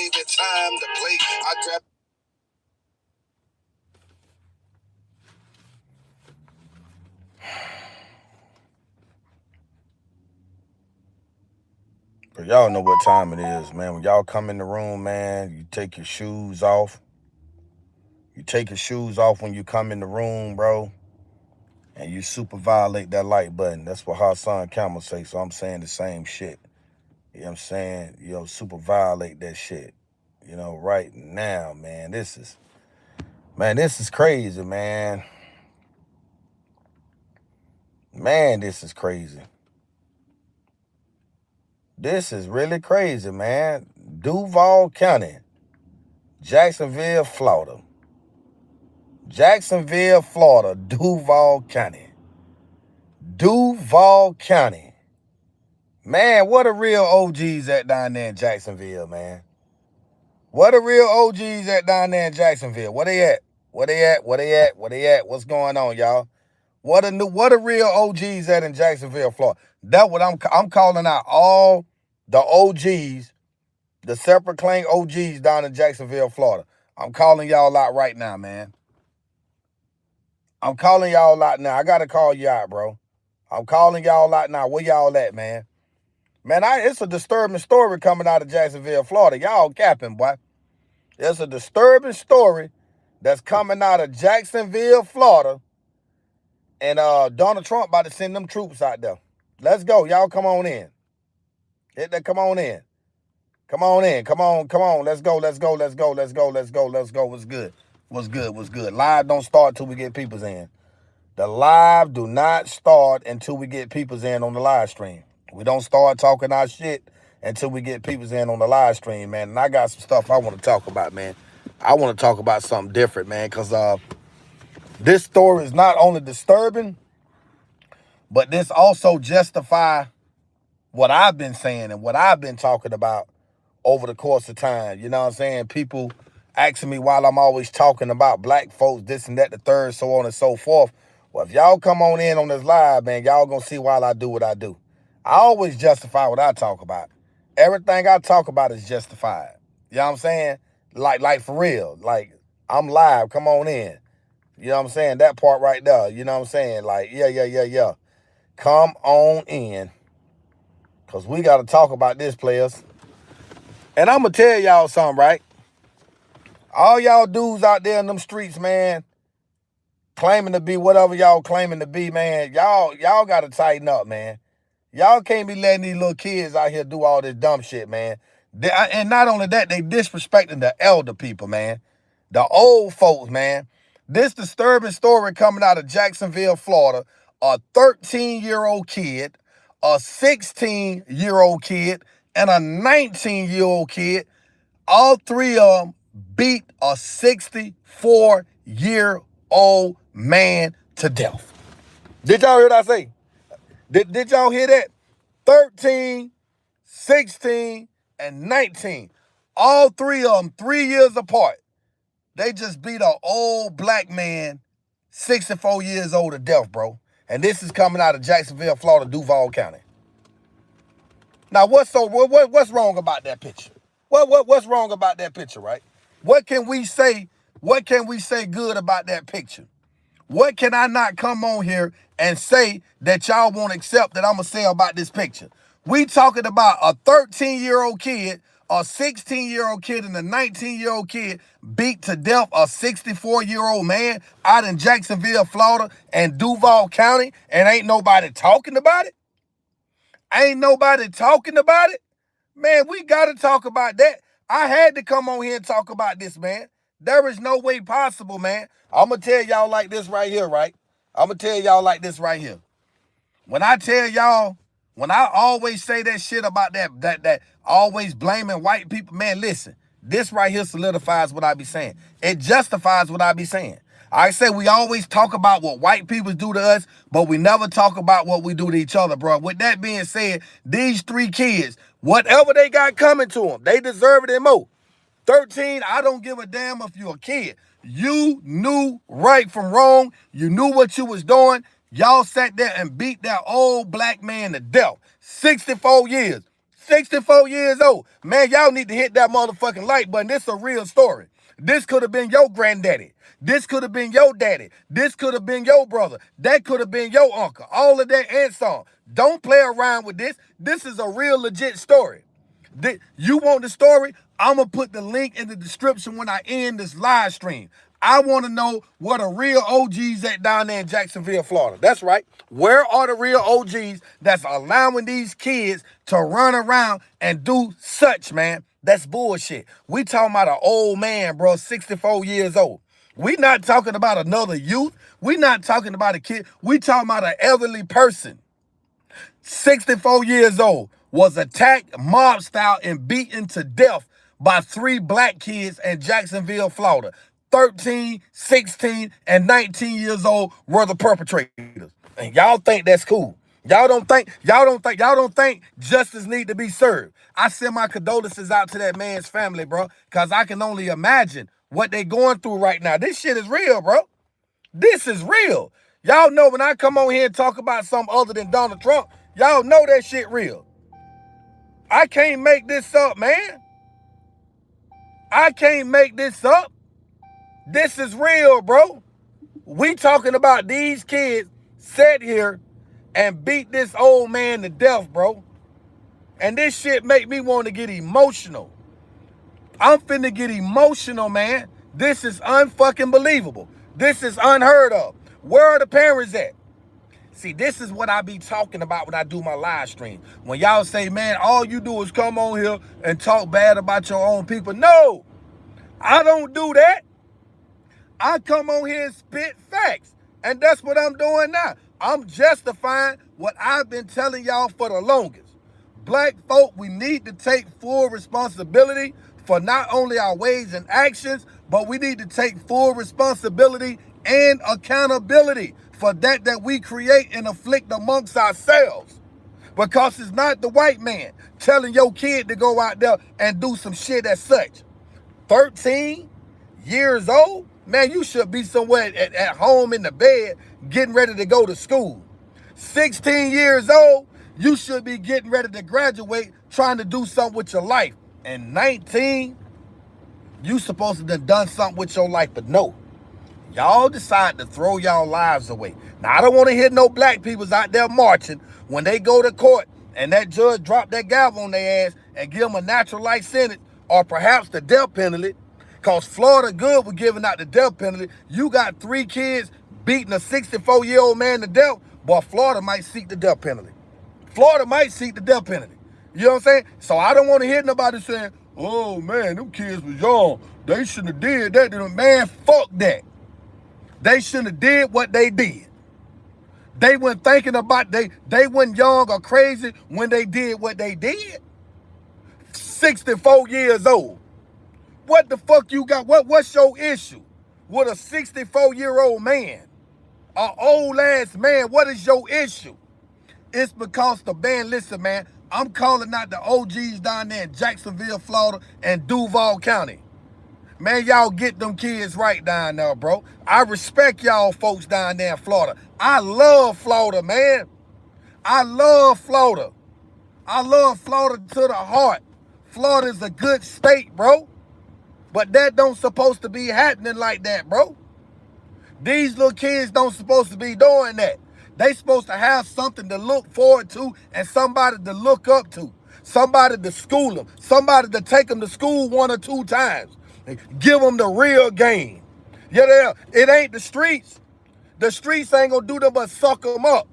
baby, time to play. I grab. But y'all know what time it is, man. When y'all come in the room, man, you take your shoes off. You take your shoes off when you come in the room, bro, and you super violate that like button. That's what Hassan Camel say, so I'm saying the same shit. You know what I'm saying? Super violate that shit. Right now, man. This is crazy, man. Man, this is crazy. This is really crazy, man. Duval County, Jacksonville, Florida. Jacksonville, Florida, Duval County. Duval County. Man, what a real OGs at down there in Jacksonville, man. What a real OGs at down there in Jacksonville. Where they at? Where they at? Where they at? Where they at? What's going on, y'all? What a real OGs at in Jacksonville, Florida. That's what I'm calling out all the OGs, the separate claim OGs down in Jacksonville, Florida. I'm calling y'all out right now, man. I'm calling y'all out now. I gotta call you out, bro. I'm calling y'all out now. Where y'all at, man? Man, it's a disturbing story coming out of Jacksonville, Florida. Y'all capping, boy. It's a disturbing story that's coming out of Jacksonville, Florida. And Donald Trump about to send them troops out there. Let's go. Y'all come on in. Come on in. Come on in. Come on. Let's go. What's good? What's good? Live don't start till we get peoples in. The live do not start until we get peoples in on the live stream. We don't start talking our shit until we get peoples in on the live stream, man. And I got some stuff I want to talk about, man. I want to talk about something different, man, because this story is not only disturbing, but this also justify what I've been saying and what I've been talking about over the course of time. You know what I'm saying? People asking me while I'm always talking about black folks, this and that, the third, so on and so forth. Well, if y'all come on in on this live, man, y'all gonna see why I do what I do. I always justify what I talk about. Everything I talk about is justified. You know what I'm saying? Like for real. Like, I'm live. Come on in. You know what I'm saying? That part right there. You know what I'm saying? Like, yeah. Come on in. Because we got to talk about this, players. And I'm going to tell y'all something, right? All y'all dudes out there in them streets, man, claiming to be whatever y'all claiming to be, man, y'all got to tighten up, man. Y'all can't be letting these little kids out here do all this dumb shit, man. And not only that, they disrespecting the elder people, man. The old folks, man. This disturbing story coming out of Jacksonville, Florida. A 13-year-old kid, a 16-year-old kid, and a 19-year-old kid. All three of them beat a 64-year-old man to death. Did y'all hear what I say? Did y'all hear that? 13, 16, and 19. All three of them 3 years apart. They just beat an old black man, 64 years old to death, bro. And this is coming out of Jacksonville, Florida, Duval County. Now, what's wrong about that picture? What's wrong about that picture, right? What can we say? What can we say good about that picture? What can I not come on here and say that y'all won't accept that I'm going to say about this picture? We talking about a 13-year-old kid, a 16-year-old kid, and a 19-year-old kid beat to death a 64-year-old man out in Jacksonville, Florida, and Duval County, and ain't nobody talking about it? Ain't nobody talking about it? Man, we got to talk about that. I had to come on here and talk about this, man. There is no way possible, man. I'm going to tell y'all like this right here, right? I'm going to tell y'all like this right here. When I tell y'all, when I always say that shit about that always blaming white people, man, listen, this right here solidifies what I be saying. It justifies what I be saying. I say we always talk about what white people do to us, but we never talk about what we do to each other, bro. With that being said, these three kids, whatever they got coming to them, they deserve it and more. 13, I don't give a damn if you're a kid. You knew right from wrong. You knew what you was doing. Y'all sat there and beat that old black man to death. 64 years. 64 years old. Man, y'all need to hit that motherfucking like button. This is a real story. This could have been your granddaddy. This could have been your daddy. This could have been your brother. That could have been your uncle. All of that and some. Don't play around with this. This is a real legit story. You want the story? I'm going to put the link in the description when I end this live stream. I want to know where the real OGs at down there in Jacksonville, Florida. That's right. Where are the real OGs that's allowing these kids to run around and do such, man? That's bullshit. We talking about an old man, bro, 64 years old. We not talking about another youth. We not talking about a kid. We talking about an elderly person. 64 years old, was attacked mob style and beaten to death by 3 black kids in Jacksonville, Florida. 13, 16, and 19 years old were the perpetrators. And y'all think that's cool. Y'all don't think justice need to be served. I send my condolences out to that man's family, bro, because I can only imagine what they going through right now. This shit is real, bro. This is real. Y'all know when I come on here and talk about something other than Donald Trump, y'all know that shit real. I can't make this up, man. I can't make this up. This is real, bro. We talking about these kids sat here and beat this old man to death, bro. And this shit make me want to get emotional. I'm finna get emotional, man. This is unfucking believable. This is unheard of. Where are the parents at? See, this is what I be talking about when I do my live stream. When y'all say, man, all you do is come on here and talk bad about your own people. No, I don't do that. I come on here and spit facts. And that's what I'm doing now. I'm justifying what I've been telling y'all for the longest. Black folk, we need to take full responsibility for not only our ways and actions, but we need to take full responsibility and accountability for that we create and afflict amongst ourselves. Because it's not the white man telling your kid to go out there and do some shit as such. 13 years old? Man, you should be somewhere at home in the bed getting ready to go to school. 16 years old, you should be getting ready to graduate, trying to do something with your life. And 19, you supposed to have done something with your life, but no. Y'all decide to throw y'all lives away. Now, I don't want to hear no black peoples out there marching when they go to court and that judge drop that gavel on their ass and give them a natural life sentence or perhaps the death penalty. Because Florida good with giving out the death penalty. You got 3 kids beating a 64-year-old man to death, but Florida might seek the death penalty. Florida might seek the death penalty. You know what I'm saying? So I don't want to hear nobody saying, oh, man, them kids was young. They shouldn't have did that. Man, fuck that. They shouldn't have did what they did. They weren't thinking about, they weren't young or crazy when they did what they did. 64 years old. What the fuck you got? What's your issue with a 64-year-old man? An old ass man, what is your issue? It's because the band, listen, man, I'm calling out the OGs down there in Jacksonville, Florida, and Duval County. Man, y'all get them kids right down there, bro. I respect y'all folks down there in Florida. I love Florida, man. I love Florida. I love Florida to the heart. Florida is a good state, bro. But that don't supposed to be happening like that, bro. These little kids don't supposed to be doing that. They supposed to have something to look forward to and somebody to look up to. Somebody to school them. Somebody to take them to school 1 or 2 times. Give them the real game. Yeah, it ain't the streets. The streets ain't gonna do them but suck them up.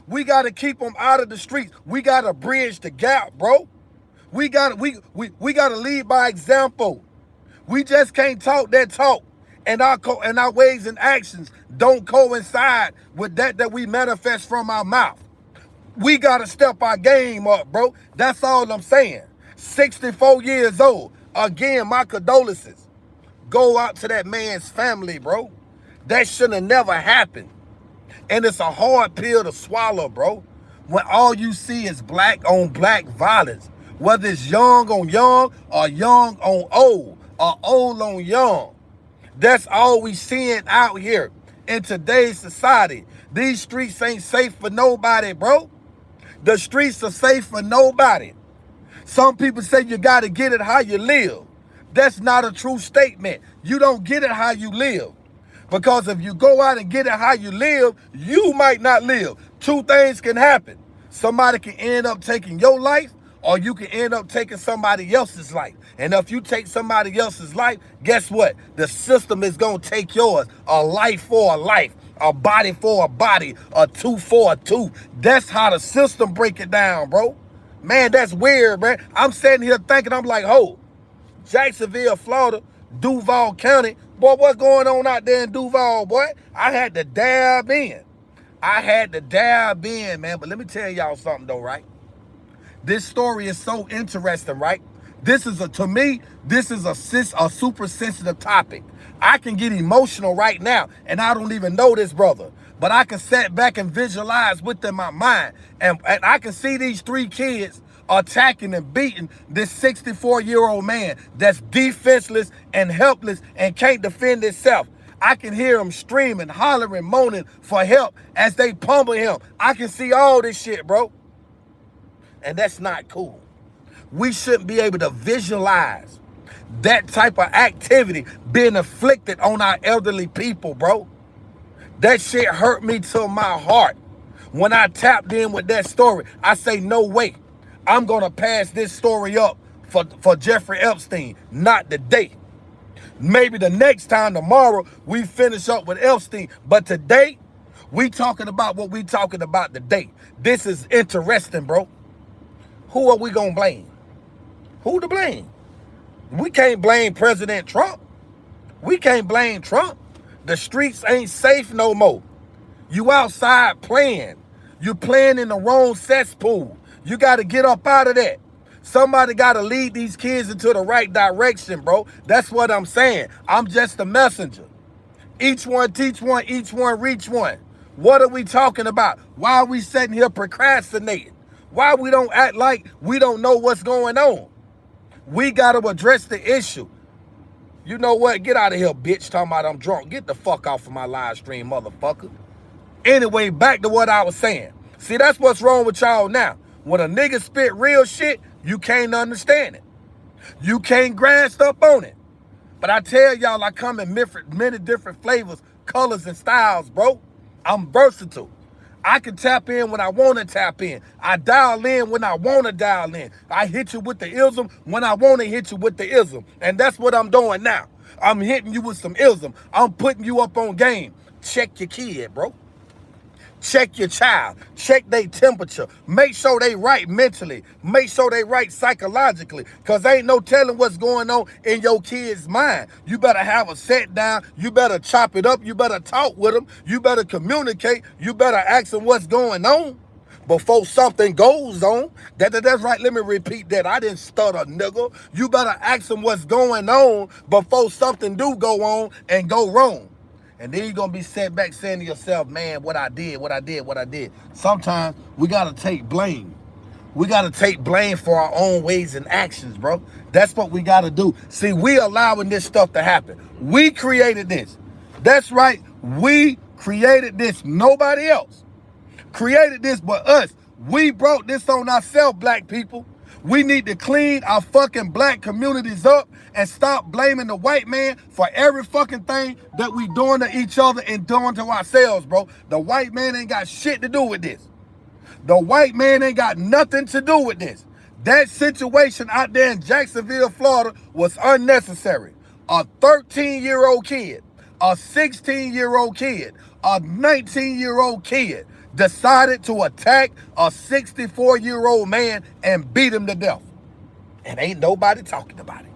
We gotta keep them out of the streets. We gotta bridge the gap, bro. We gotta lead by example. We just can't talk that talk, and our ways and actions don't coincide with that we manifest from our mouth. We gotta step our game up, bro. That's all I'm saying. 64 years old. Again, my condolences go out to that man's family, bro. That shouldn't have never happened. And it's a hard pill to swallow, bro, when all you see is black on black violence. Whether it's young on young or young on old or old on young. That's all we seeing out here in today's society. These streets ain't safe for nobody, bro. The streets are safe for nobody. Some people say you got to get it how you live. That's not a true statement. You don't get it how you live. Because if you go out and get it how you live, you might not live. Two things can happen. Somebody can end up taking your life, or you can end up taking somebody else's life. And if you take somebody else's life, guess what? The system is going to take yours. A life for a life, a body for a body, a tooth for a tooth. That's how the system break it down, bro. Man, that's weird, man. I'm sitting here thinking, I'm like, oh, Jacksonville, Florida, Duval County. Boy, what's going on out there in Duval, boy? I had to dab in. Man. But let me tell y'all something, though, right? This story is so interesting, right? To me, this is a super sensitive topic. I can get emotional right now, and I don't even know this brother. But I can sit back and visualize within my mind. And I can see these three kids attacking and beating this 64-year-old man that's defenseless and helpless and can't defend himself. I can hear him screaming, hollering, moaning for help as they pummel him. I can see all this shit, bro. And that's not cool. We shouldn't be able to visualize that type of activity being inflicted on our elderly people, bro. That shit hurt me to my heart. When I tapped in with that story, I say, no way. I'm going to pass this story up for Jeffrey Epstein, not today. Maybe the next time, tomorrow, we finish up with Epstein. But today, we talking about what we talking about today. This is interesting, bro. Who are we going to blame? Who to blame? We can't blame President Trump. We can't blame Trump. The streets ain't safe no more. You outside playing. You playing in the wrong cesspool. You got to get up out of that. Somebody got to lead these kids into the right direction, bro. That's what I'm saying. I'm just a messenger. Each one teach one, each one reach one. What are we talking about? Why are we sitting here procrastinating? Why we don't act like we don't know what's going on? We got to address the issue. You know what? Get out of here, bitch. Talking about I'm drunk. Get the fuck off of my live stream, motherfucker. Anyway, back to what I was saying. See, that's what's wrong with y'all now. When a nigga spit real shit, you can't understand it. You can't grasp up on it. But I tell y'all, I come in many different flavors, colors, and styles, bro. I'm versatile. I can tap in when I want to tap in. I dial in when I want to dial in. I hit you with the ism when I want to hit you with the ism. And that's what I'm doing now. I'm hitting you with some ism. I'm putting you up on game. Check your kid, bro. Check your child. Check their temperature. Make sure they right mentally. Make sure they right psychologically. Because ain't no telling what's going on in your kid's mind. You better have a sit down. You better chop it up. You better talk with them. You better communicate. You better ask them what's going on before something goes on. That's right. Let me repeat that. I didn't stutter, nigga. You better ask them what's going on before something do go on and go wrong. And then you're going to be set back saying to yourself, man, what I did. Sometimes we got to take blame. We got to take blame for our own ways and actions, bro. That's what we got to do. See, we allowing this stuff to happen. We created this. That's right. We created this. Nobody else created this but us. We brought this on ourselves, black people. We need to clean our fucking black communities up and stop blaming the white man for every fucking thing that we doing to each other and doing to ourselves, bro. The white man ain't got shit to do with this. The white man ain't got nothing to do with this. That situation out there in Jacksonville, Florida was unnecessary. A 13-year-old kid, a 16-year-old kid, a 19-year-old kid decided to attack a 64-year-old man and beat him to death. And ain't nobody talking about it.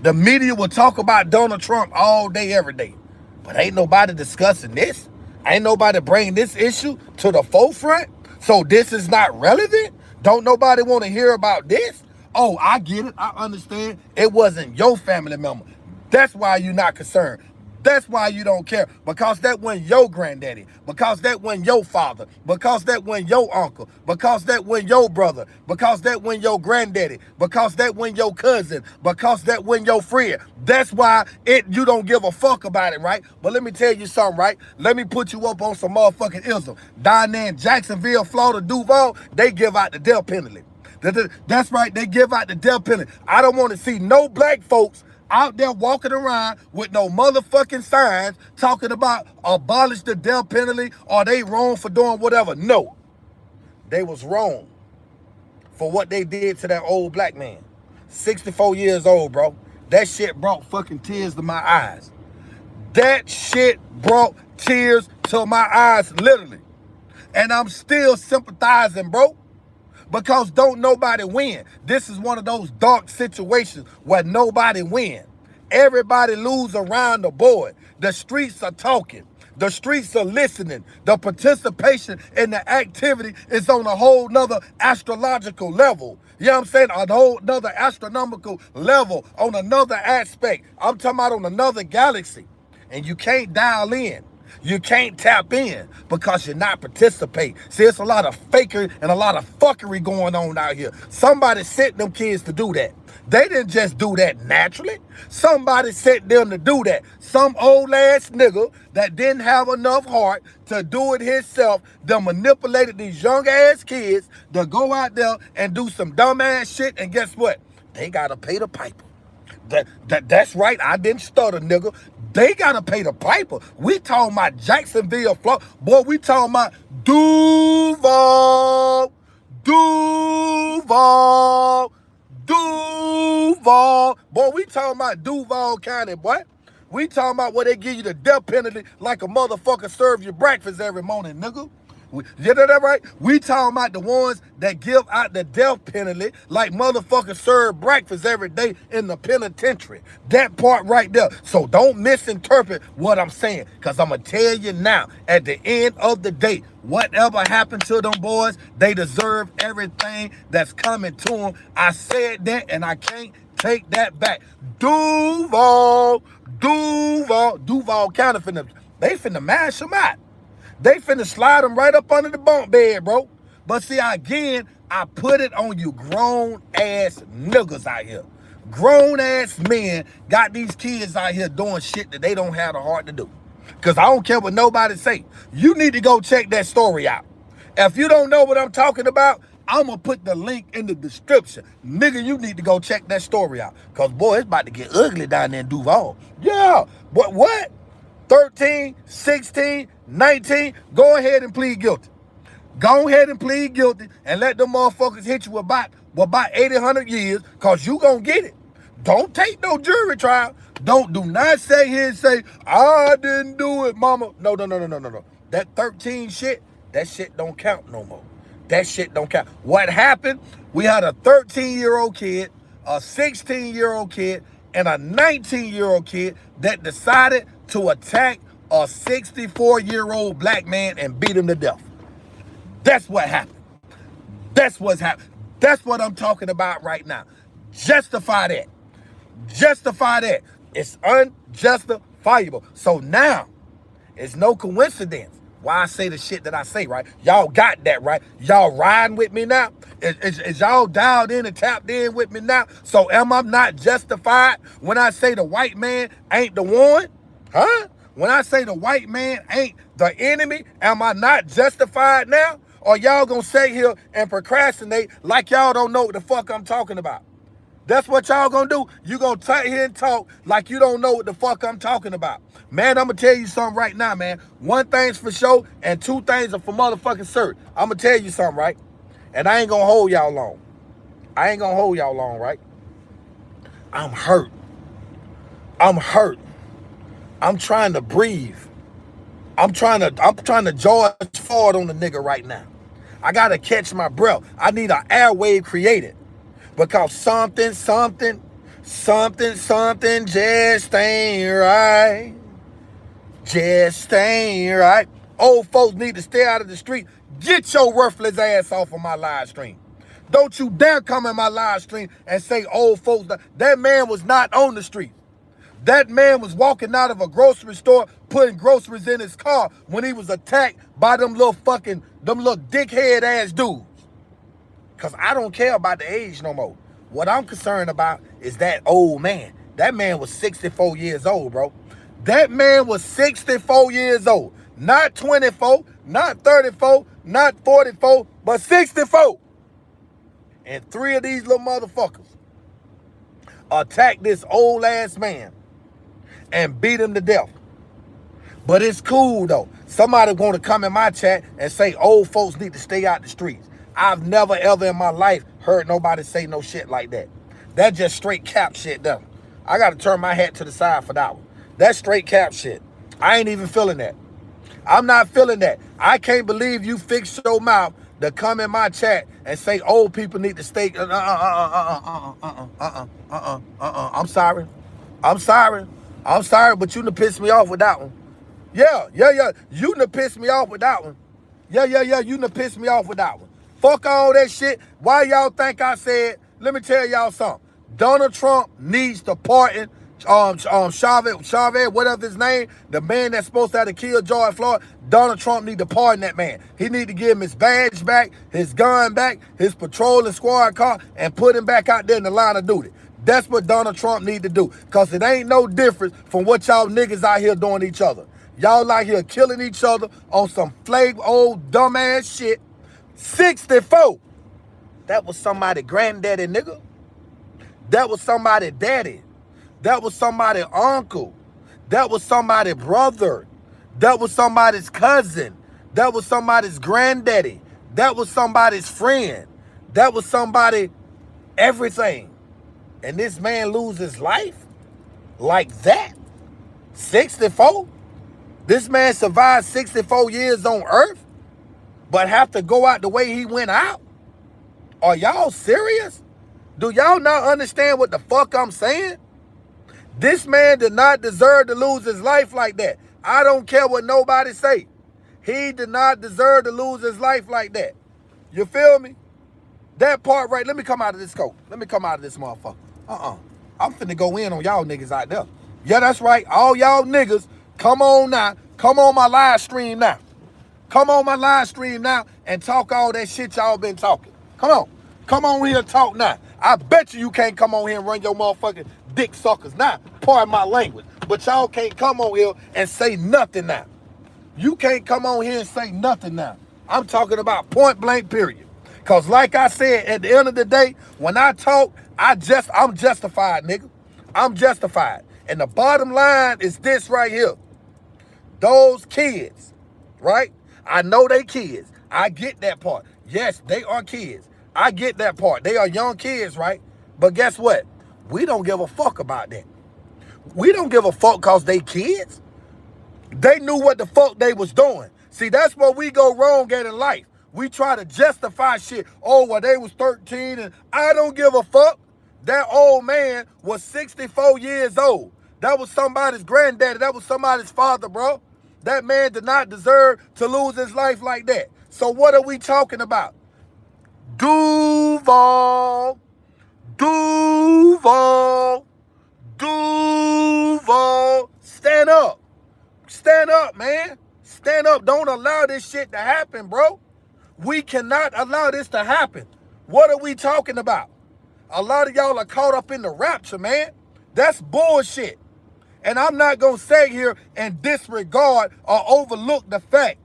The media will talk about Donald Trump all day, every day. But ain't nobody discussing this. Ain't nobody bringing this issue to the forefront. So this is not relevant? Don't nobody want to hear about this? Oh, I get it. I understand. It wasn't your family member. That's why you're not concerned. That's why you don't care. Because that wasn't your granddaddy. Because that wasn't your father. Because that wasn't your uncle. Because that wasn't your brother. Because that wasn't your granddaddy. Because that wasn't your cousin. Because that wasn't your friend. That's why you don't give a fuck about it, right? But let me tell you something, right? Let me put you up on some motherfucking ism. Down there in Jacksonville, Florida, Duval, they give out the death penalty. That's right, they give out the death penalty. I don't want to see no black folks out there walking around with no motherfucking signs talking about abolish the death penalty or they wrong for doing whatever. No, they was wrong for what they did to that old black man. 64 years old, bro. That shit brought fucking tears to my eyes. That shit brought tears to my eyes, literally. And I'm still sympathizing, bro. Because don't nobody win. This is one of those dark situations where nobody win. Everybody lose around the board. The streets are talking. The streets are listening. The participation in the activity is on a whole nother astrological level. You know what I'm saying? A whole nother astronomical level on another aspect. I'm talking about on another galaxy. And you can't dial in. You can't tap in because you're not participating. See, it's a lot of fakery and a lot of fuckery going on out here. Somebody sent them kids to do that. They didn't just do that naturally. Somebody sent them to do that. Some old ass nigga that didn't have enough heart to do it himself, that manipulated these young ass kids to go out there and do some dumb ass shit. And guess what? They gotta pay the piper. That's right. I didn't stutter, nigga. They gotta pay the piper. We talking about Jacksonville, Florida. Boy, we talking about Duval. Boy, we talking about Duval County, boy. We talking about where they give you the death penalty like a motherfucker serve you breakfast every morning, nigga. You know that right? We talking about the ones that give out the death penalty like motherfuckers serve breakfast every day in the penitentiary. That part right there. So don't misinterpret what I'm saying, because I'm going to tell you now, at the end of the day, whatever happened to them boys, they deserve everything that's coming to them. I said that and I can't take that back. Duval County they finna mash them out. They finna slide them right up under the bunk bed, bro. But see, again, I put it on you grown-ass niggas out here. Grown-ass men got these kids out here doing shit that they don't have the heart to do. Because I don't care what nobody say. You need to go check that story out. If you don't know what I'm talking about, I'm going to put the link in the description. Nigga, you need to go check that story out. Because, boy, it's about to get ugly down there in Duval. Yeah. But what? 13, 16, 19, go ahead and plead guilty. Go ahead and plead guilty and let them motherfuckers hit you with about 80, 100 years, because you going to get it. Don't take no jury trial. Do not say here and say, I didn't do it, mama. No. That 13 shit, that shit don't count no more. That shit don't count. What happened? We had a 13-year-old kid, a 16-year-old kid, and a 19-year-old kid that decided to attack a 64-year-old black man and beat him to death. That's what happened. That's what's happened. That's what I'm talking about right now. Justify that. Justify that. It's unjustifiable. So now, it's no coincidence why I say the shit that I say, right? Y'all got that, right? Y'all riding with me now? Is y'all dialed in and tapped in with me now? So am I not justified when I say the white man ain't the one? Huh? When I say the white man ain't the enemy, am I not justified now? Or y'all gonna sit here and procrastinate like y'all don't know what the fuck I'm talking about? That's what y'all gonna do. You gonna sit here and talk like you don't know what the fuck I'm talking about. Man, I'm gonna tell you something right now, man. One thing's for sure and two things are for motherfucking certain. I'm gonna tell you something, right? And I ain't gonna hold y'all long. Right? I'm hurt. I'm trying to breathe. I'm trying to George Ford on the nigga right now. I gotta catch my breath. I need an airwave created. Because something just ain't right. Just ain't right. Old folks need to stay out of the street. Get your worthless ass off of my live stream. Don't you dare come in my live stream and say old folks. That man was not on the street. That man was walking out of a grocery store putting groceries in his car when he was attacked by them little dickhead ass dudes. Because I don't care about the age no more. What I'm concerned about is that old man. That man was 64 years old, bro. That man was 64 years old. Not 24, not 34, not 44, but 64. And 3 of these little motherfuckers attacked this old ass man and beat him to death. But it's cool though. Somebody gonna come in my chat and say old folks need to stay out the streets. I've never ever in my life heard nobody say no shit like that. That just straight cap shit though. I gotta turn my hat to the side for that one. That's straight cap shit. I ain't even feeling that. I'm not feeling that. I can't believe you fixed your mouth to come in my chat and say old people need to stay. I'm sorry. I'm sorry. I'm sorry, but you done pissed me off with that one. Yeah. You done pissed me off with that one. Yeah. You done pissed me off with that one. Fuck all that shit. Why y'all think I said, let me tell y'all something. Donald Trump needs to pardon Chavez, whatever his name, the man that's supposed to have killed George Floyd. Donald Trump need to pardon that man. He need to give him his badge back, his gun back, his patrolling squad car, and put him back out there in the line of duty. That's what Donald Trump need to do. Because it ain't no difference from what y'all niggas out here doing to each other. Y'all out here killing each other on some flag old dumbass shit. 64. That was somebody granddaddy, nigga. That was somebody daddy. That was somebody uncle. That was somebody brother. That was somebody's cousin. That was somebody's granddaddy. That was somebody's friend. That was somebody everything. And this man lose his life like that? 64? This man survived 64 years on earth, but have to go out the way he went out? Are y'all serious? Do y'all not understand what the fuck I'm saying? This man did not deserve to lose his life like that. I don't care what nobody say. He did not deserve to lose his life like that. You feel me? That part right, let me come out of this scope. Let me come out of this motherfucker. I'm finna go in on y'all niggas out there. Yeah, that's right. All y'all niggas, come on now. Come on my live stream now. Come on my live stream now and talk all that shit y'all been talking. Come on. Come on here and talk now. I bet you can't come on here and run your motherfucking dick suckers now. Pardon my language. But y'all can't come on here and say nothing now. You can't come on here and say nothing now. I'm talking about point blank period. Because like I said, at the end of the day, when I talk, I'm justified, nigga. I'm justified. And the bottom line is this right here. Those kids, right? I know they kids. I get that part. Yes, they are kids. I get that part. They are young kids, right? But guess what? We don't give a fuck about that. We don't give a fuck because they kids. They knew what the fuck they was doing. See, that's where we go wrong at in life. We try to justify shit. Oh, well, they was 13 and I don't give a fuck. That old man was 64 years old. That was somebody's granddaddy. That was somebody's father, bro. That man did not deserve to lose his life like that. So what are we talking about? Duval. Stand up. Stand up, man. Stand up. Don't allow this shit to happen, bro. We cannot allow this to happen. What are we talking about? A lot of y'all are caught up in the rapture, man. That's bullshit. And I'm not going to sit here and disregard or overlook the fact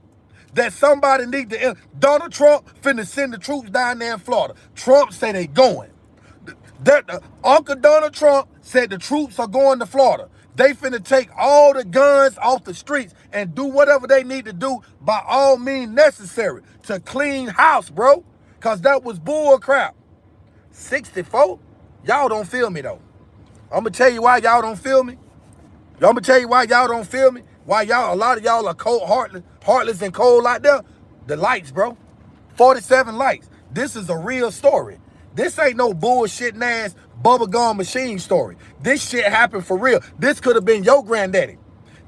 that somebody need to... Donald Trump finna send the troops down there in Florida. Trump say they going. Uncle Donald Trump said the troops are going to Florida. They finna take all the guns off the streets and do whatever they need to do by all means necessary to clean house, bro. Because that was bull crap. 64? Y'all don't feel me, though. I'm going to tell you why y'all don't feel me. I'm going to tell you why y'all don't feel me. Why a lot of y'all are cold, heartless and cold out there. The lights, bro. 47 lights. This is a real story. This ain't no bullshit ass bubblegum machine story. This shit happened for real. This could have been your granddaddy.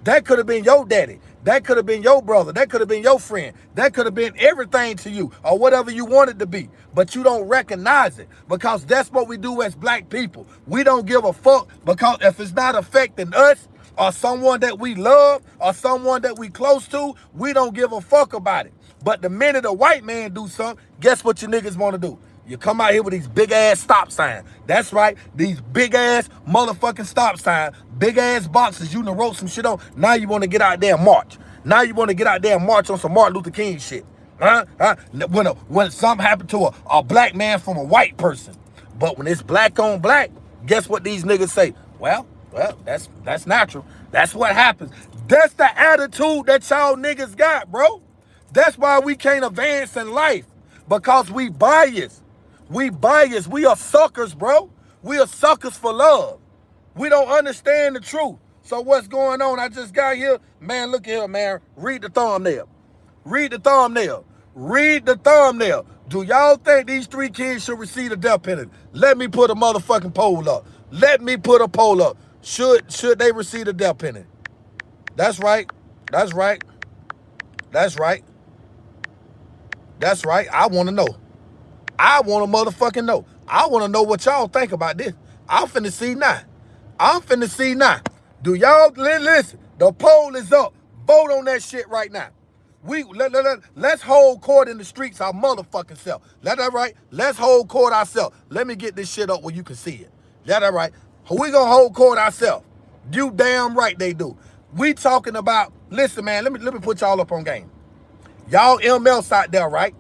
That could have been your daddy. That could have been your brother. That could have been your friend. That could have been everything to you or whatever you wanted to be. But you don't recognize it because that's what we do as black people. We don't give a fuck because if it's not affecting us or someone that we love or someone that we close to, we don't give a fuck about it. But the minute a white man do something, guess what you niggas want to do? You come out here with these big ass stop signs. That's right, these big ass motherfucking stop signs, big ass boxes. You done wrote some shit on. Now you want to get out there and march. Now you want to get out there and march on some Martin Luther King shit. When something happened to a black man from a white person. But when it's black on black, guess what these niggas say? Well, that's natural. That's what happens. That's the attitude that y'all niggas got, bro. That's why we can't advance in life. Because we biased. We biased. We are suckers, bro. We are suckers for love. We don't understand the truth. So what's going on? I just got here. Man, look here, man. Read the thumbnail. Read the thumbnail. Read the thumbnail. Do y'all think these 3 kids should receive a death penalty? Let me put a motherfucking poll up. Let me put a poll up. Should they receive a death penalty? That's right. That's right. That's right. That's right. I want to know. I want to motherfucking know. I want to know what y'all think about this. I'm finna see now. I'm finna see now. Do y'all listen? The poll is up. Vote on that shit right now. Let's hold court in the streets our motherfucking self. That right? Let's hold court ourselves. Let me get this shit up where you can see it. That right? We gonna hold court ourselves. You damn right they do. We talking about, listen, man, let me put y'all up on game. Y'all MLs out there, right?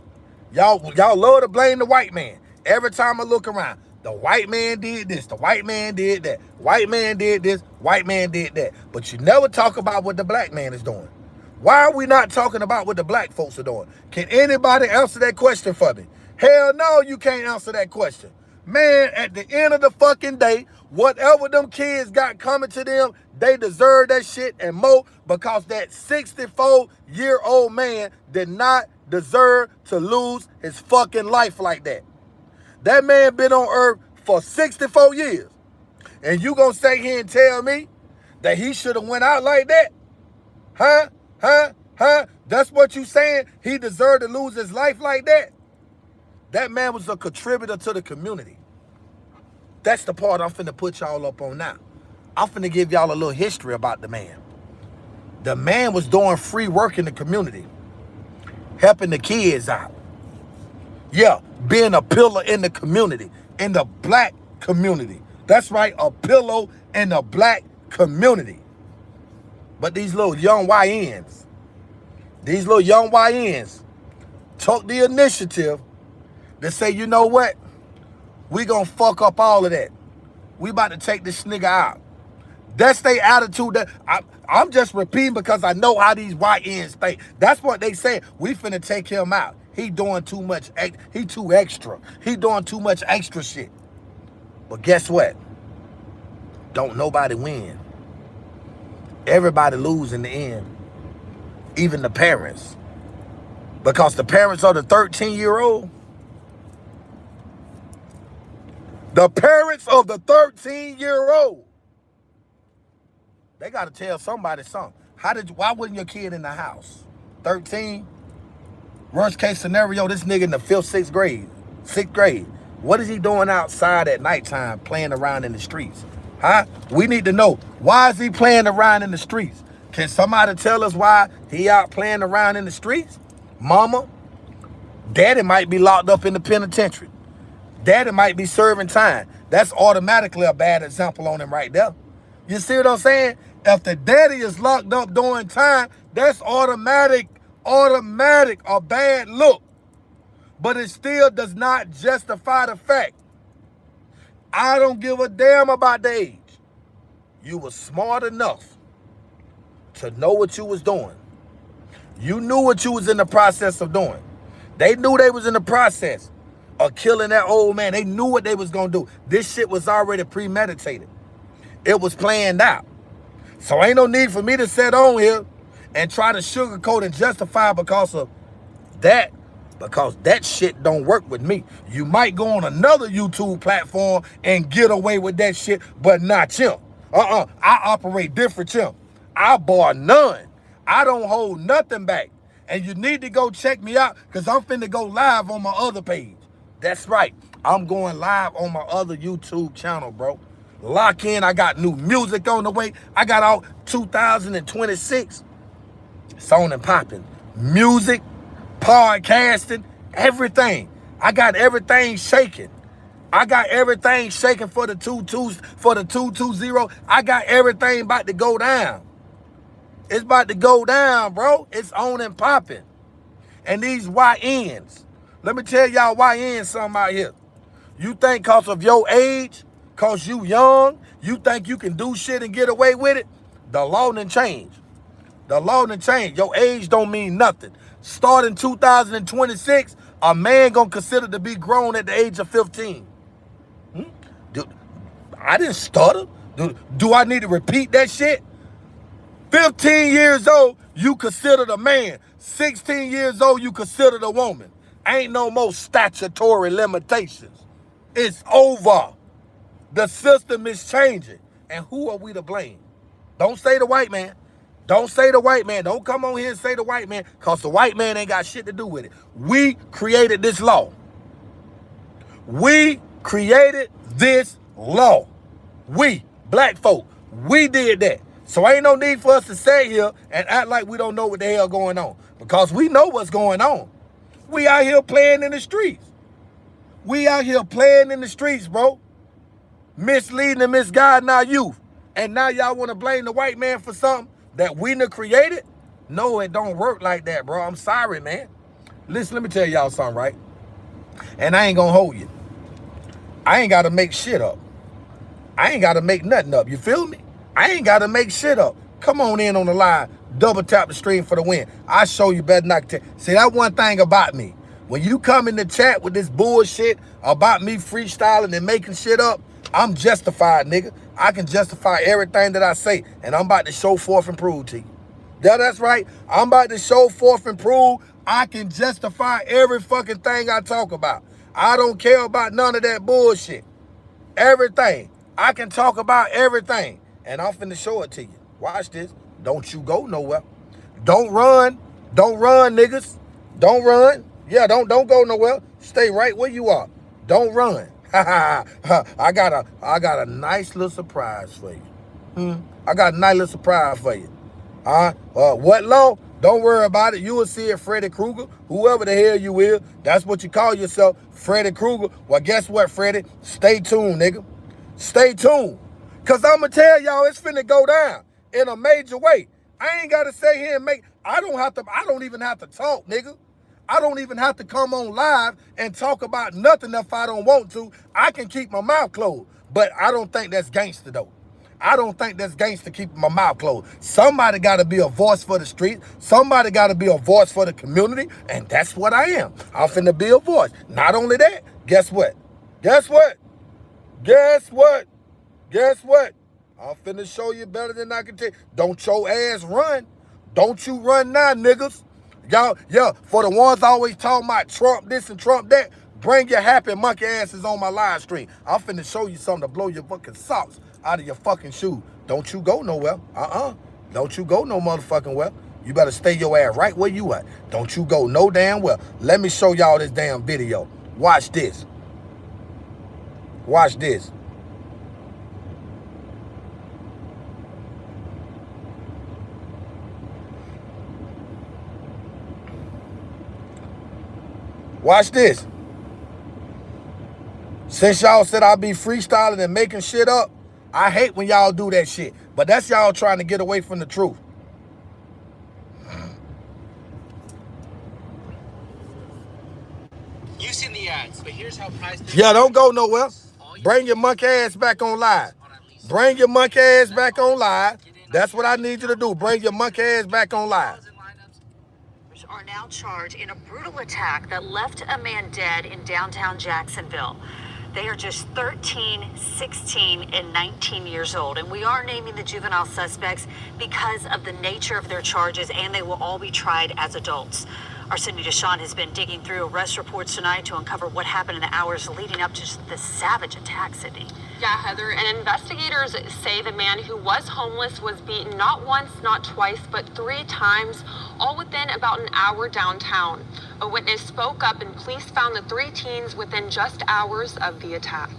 Y'all love to blame the white man. Every time I look around, the white man did this, the white man did that, white man did this, white man did that. But you never talk about what the black man is doing. Why are we not talking about what the black folks are doing? Can anybody answer that question for me? Hell no, you can't answer that question. Man, at the end of the fucking day, whatever them kids got coming to them, they deserve that shit and more, because that 64-year-old man did not deserve to lose his fucking life like that. That man been on earth for 64 years. And you gonna sit here and tell me that he should have went out like that? Huh? That's what you saying? He deserved to lose his life like that? That man was a contributor to the community. That's the part I'm finna put y'all up on now. I'm finna give y'all a little history about the man. The man was doing free work in the community, helping the kids out. Yeah, being a pillar in the community, in the black community. That's right, a pillow in the black community. But these little young YNs took the initiative to say, you know what? We gonna fuck up all of that. We about to take this nigga out. That's their attitude. That I'm just repeating because I know how these YNs think. That's what they say. We finna take him out. He doing too much. He too extra. He doing too much extra shit. But guess what? Don't nobody win. Everybody lose in the end. Even the parents. Because the parents of the 13-year-old. The parents of the 13-year-old. They got to tell somebody something. Why wasn't your kid in the house? 13? Worst case scenario, this nigga in the 5th, 6th grade. 6th grade. What is he doing outside at nighttime playing around in the streets? Huh? We need to know. Why is he playing around in the streets? Can somebody tell us why he out playing around in the streets? Mama? Daddy might be locked up in the penitentiary. Daddy might be serving time. That's automatically a bad example on him right there. You see what I'm saying? If the daddy is locked up during time, that's automatic a bad look. But it still does not justify the fact. I don't give a damn about the age. You were smart enough to know what you was doing. You knew what you was in the process of doing. They knew they was in the process of killing that old man. They knew what they was gonna do. This shit was already premeditated. It was planned out. So ain't no need for me to sit on here and try to sugarcoat and justify because of that. Because that shit don't work with me. You might go on another YouTube platform and get away with that shit, but not him. I operate different, him. I bar none. I don't hold nothing back. And you need to go check me out because I'm finna go live on my other page. That's right. I'm going live on my other YouTube channel, bro. Lock in. I got new music on the way. I got out 2026. It's on and popping. Music, podcasting, everything. I got everything shaking. I got everything shaking for the 220. I got everything about to go down. It's about to go down, bro. It's on and popping. And these YNs, let me tell y'all YNs something out here. You think because of your age, because you young, you think you can do shit and get away with it? The law done changed. The law done changed. Your age don't mean nothing. Starting 2026, a man gonna consider to be grown at the age of 15. Dude, I didn't stutter. Do I need to repeat that shit? 15 years old, you considered a man. 16 years old, you considered a woman. Ain't no more statutory limitations. It's over. The system is changing. And who are we to blame? Don't say the white man. Don't say the white man. Don't come on here and say the white man, because the white man ain't got shit to do with it. We created this law. We created this law. We, black folk, we did that. So ain't no need for us to sit here and act like we don't know what the hell going on, because we know what's going on. We out here playing in the streets. We out here playing in the streets, bro. Misleading and misguiding our youth. And now y'all want to blame the white man for something that we done created? No, it don't work like that, bro. I'm sorry, man. Listen, let me tell y'all something, right? And I ain't gonna hold you. I ain't gotta make shit up. I ain't gotta make nothing up. You feel me? I ain't gotta make shit up. Come on in on the line. Double tap the stream for the win. I show you better not to. See, that one thing about me. When you come in the chat with this bullshit about me freestyling and making shit up, I'm justified, nigga. I can justify everything that I say, and I'm about to show forth and prove to you. Yeah, that's right. I'm about to show forth and prove I can justify every fucking thing I talk about. I don't care about none of that bullshit. Everything. I can talk about everything, and I'm finna show it to you. Watch this. Don't you go nowhere. Don't run. Don't run, niggas. Don't run. Yeah, don't go nowhere. Stay right where you are. Don't run. I got a nice little surprise for you. I got a nice little surprise for you. What law? Don't worry about it. You will see it, Freddy Krueger. Whoever the hell you is, that's what you call yourself, Freddy Krueger. Well, guess what, Freddy? Stay tuned, nigga. Stay tuned. Because I'm going to tell y'all it's finna go down in a major way. I ain't got to sit here and I don't even have to talk, nigga. I don't even have to come on live and talk about nothing if I don't want to. I can keep my mouth closed. But I don't think that's gangster, though. I don't think that's gangster keeping my mouth closed. Somebody got to be a voice for the street. Somebody got to be a voice for the community. And that's what I am. I'm finna be a voice. Not only that, guess what? Guess what? Guess what? Guess what? I'm finna show you better than I can tell you. Don't your ass run. Don't you run now, niggas. Y'all, yeah, for the ones always talking about Trump this and Trump that, bring your happy monkey asses on my live stream. I'm finna show you something to blow your fucking socks out of your fucking shoe. Don't you go nowhere. Don't you go no motherfucking well. You better stay your ass right where you at. Don't you go no damn well. Let me show y'all this damn video. Watch this. Watch this. Watch this. Since y'all said I be freestyling and making shit up, I hate when y'all do that shit. But that's y'all trying to get away from the truth. You've seen the ads, but here's how price. Yeah, don't go nowhere. Bring your monkey ass back on live. Bring your monkey ass back on live. That's what I need you to do. Bring your monkey ass back on live. Are now charged in a brutal attack that left a man dead in downtown Jacksonville. They are just 13, 16, and 19 years old. And we are naming the juvenile suspects because of the nature of their charges, and they will all be tried as adults. Our Cindy Deshawn has been digging through arrest reports tonight to uncover what happened in the hours leading up to this savage attack, Cindy. Yeah, Heather, and investigators say the man who was homeless was beaten not once, not twice, but 3 times, all within about an hour downtown. A witness spoke up and police found the 3 teens within just hours of the attack.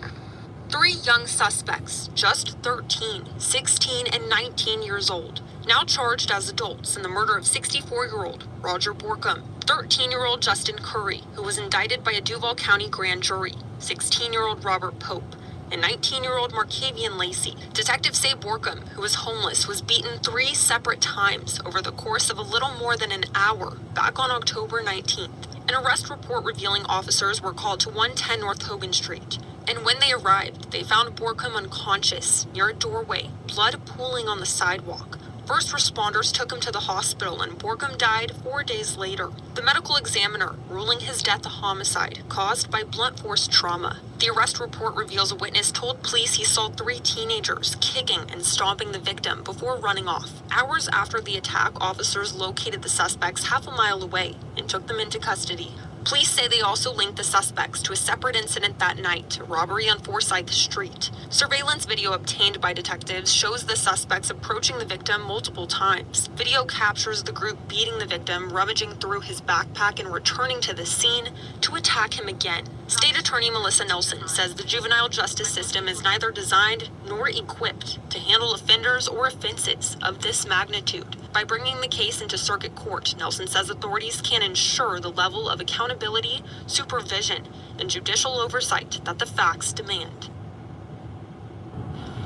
3 young suspects, just 13, 16, and 19 years old, now charged as adults in the murder of 64-year-old Roger Borkham, 13-year-old Justin Curry, who was indicted by a Duval County grand jury, 16-year-old Robert Pope, and 19-year-old Markavian Lacey. Detectives say Borkum, who was homeless, was beaten 3 separate times over the course of a little more than an hour back on October 19th. An arrest report revealing officers were called to 110 North Hogan Street. And when they arrived, they found Borkum unconscious near a doorway, blood pooling on the sidewalk. First responders took him to the hospital, and Borkum died 4 days later. The medical examiner ruling his death a homicide caused by blunt force trauma. The arrest report reveals a witness told police he saw 3 teenagers kicking and stomping the victim before running off. Hours after the attack, officers located the suspects half a mile away and took them into custody. Police say they also linked the suspects to a separate incident that night, a robbery on Forsyth Street. Surveillance video obtained by detectives shows the suspects approaching the victim multiple times. Video captures the group beating the victim, rummaging through his backpack, and returning to the scene to attack him again. State Attorney Melissa Nelson says the juvenile justice system is neither designed nor equipped to handle offenders or offenses of this magnitude. By bringing the case into circuit court, Nelson says authorities can ensure the level of accountability, supervision, and judicial oversight that the facts demand.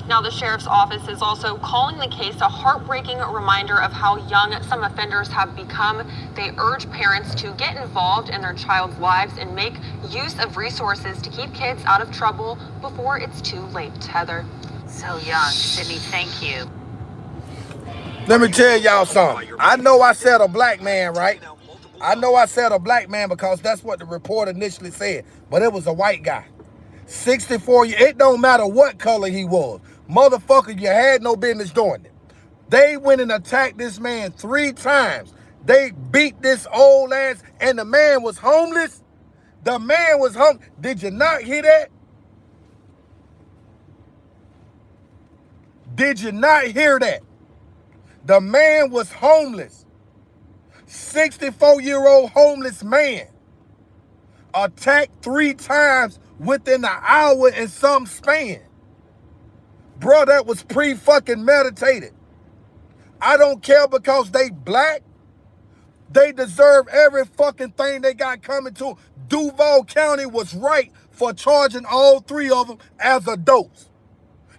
Now, the sheriff's office is also calling the case a heartbreaking reminder of how young some offenders have become. They urge parents to get involved in their child's lives and make use of resources to keep kids out of trouble before it's too late. Heather. So young. Sydney, thank you. Let me tell y'all something. I know I said a black man, right? I know I said a black man because that's what the report initially said. But it was a white guy. 64 years. It don't matter what color he was. Motherfucker, you had no business doing it. They went and attacked this man 3 times. They beat this old ass, and the man was homeless. The man was homeless. Did you not hear that? Did you not hear that? The man was homeless. 64-year-old homeless man attacked 3 times within an hour and some span. Bro, that was pre-fucking meditated. I don't care because they black. They deserve every fucking thing they got coming to them. Duval County was right for charging all 3 of them as adults.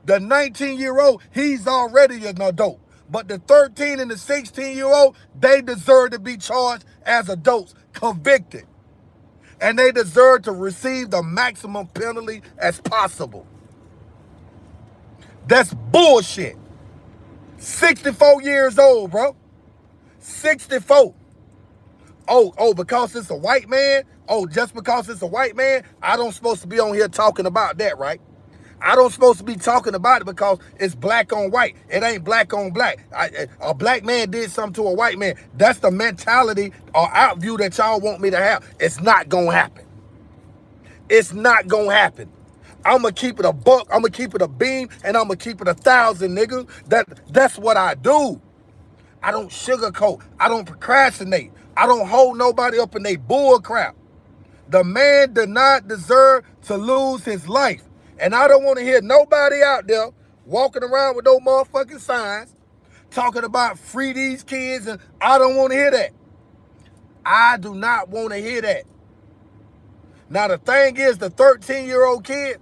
The 19-year-old, he's already an adult. But the 13 and the 16-year-old, they deserve to be charged as adults, convicted. And they deserve to receive the maximum penalty as possible. That's bullshit. 64 years old, bro. 64. Oh, because it's a white man? Oh, just because it's a white man, I don't supposed to be on here talking about that, right? I don't supposed to be talking about it because it's black on white. It ain't black on black. A black man did something to a white man. That's the mentality or outview that y'all want me to have. It's not gonna happen. It's not gonna happen. I'm gonna keep it a buck. I'm gonna keep it a beam, and I'm gonna keep it 1,000, nigga. That's what I do. I don't sugarcoat. I don't procrastinate. I don't hold nobody up in they bull crap. The man did not deserve to lose his life. And I don't want to hear nobody out there walking around with no motherfucking signs talking about free these kids, and I don't want to hear that. I do not want to hear that. Now, the thing is, the 13-year-old kid,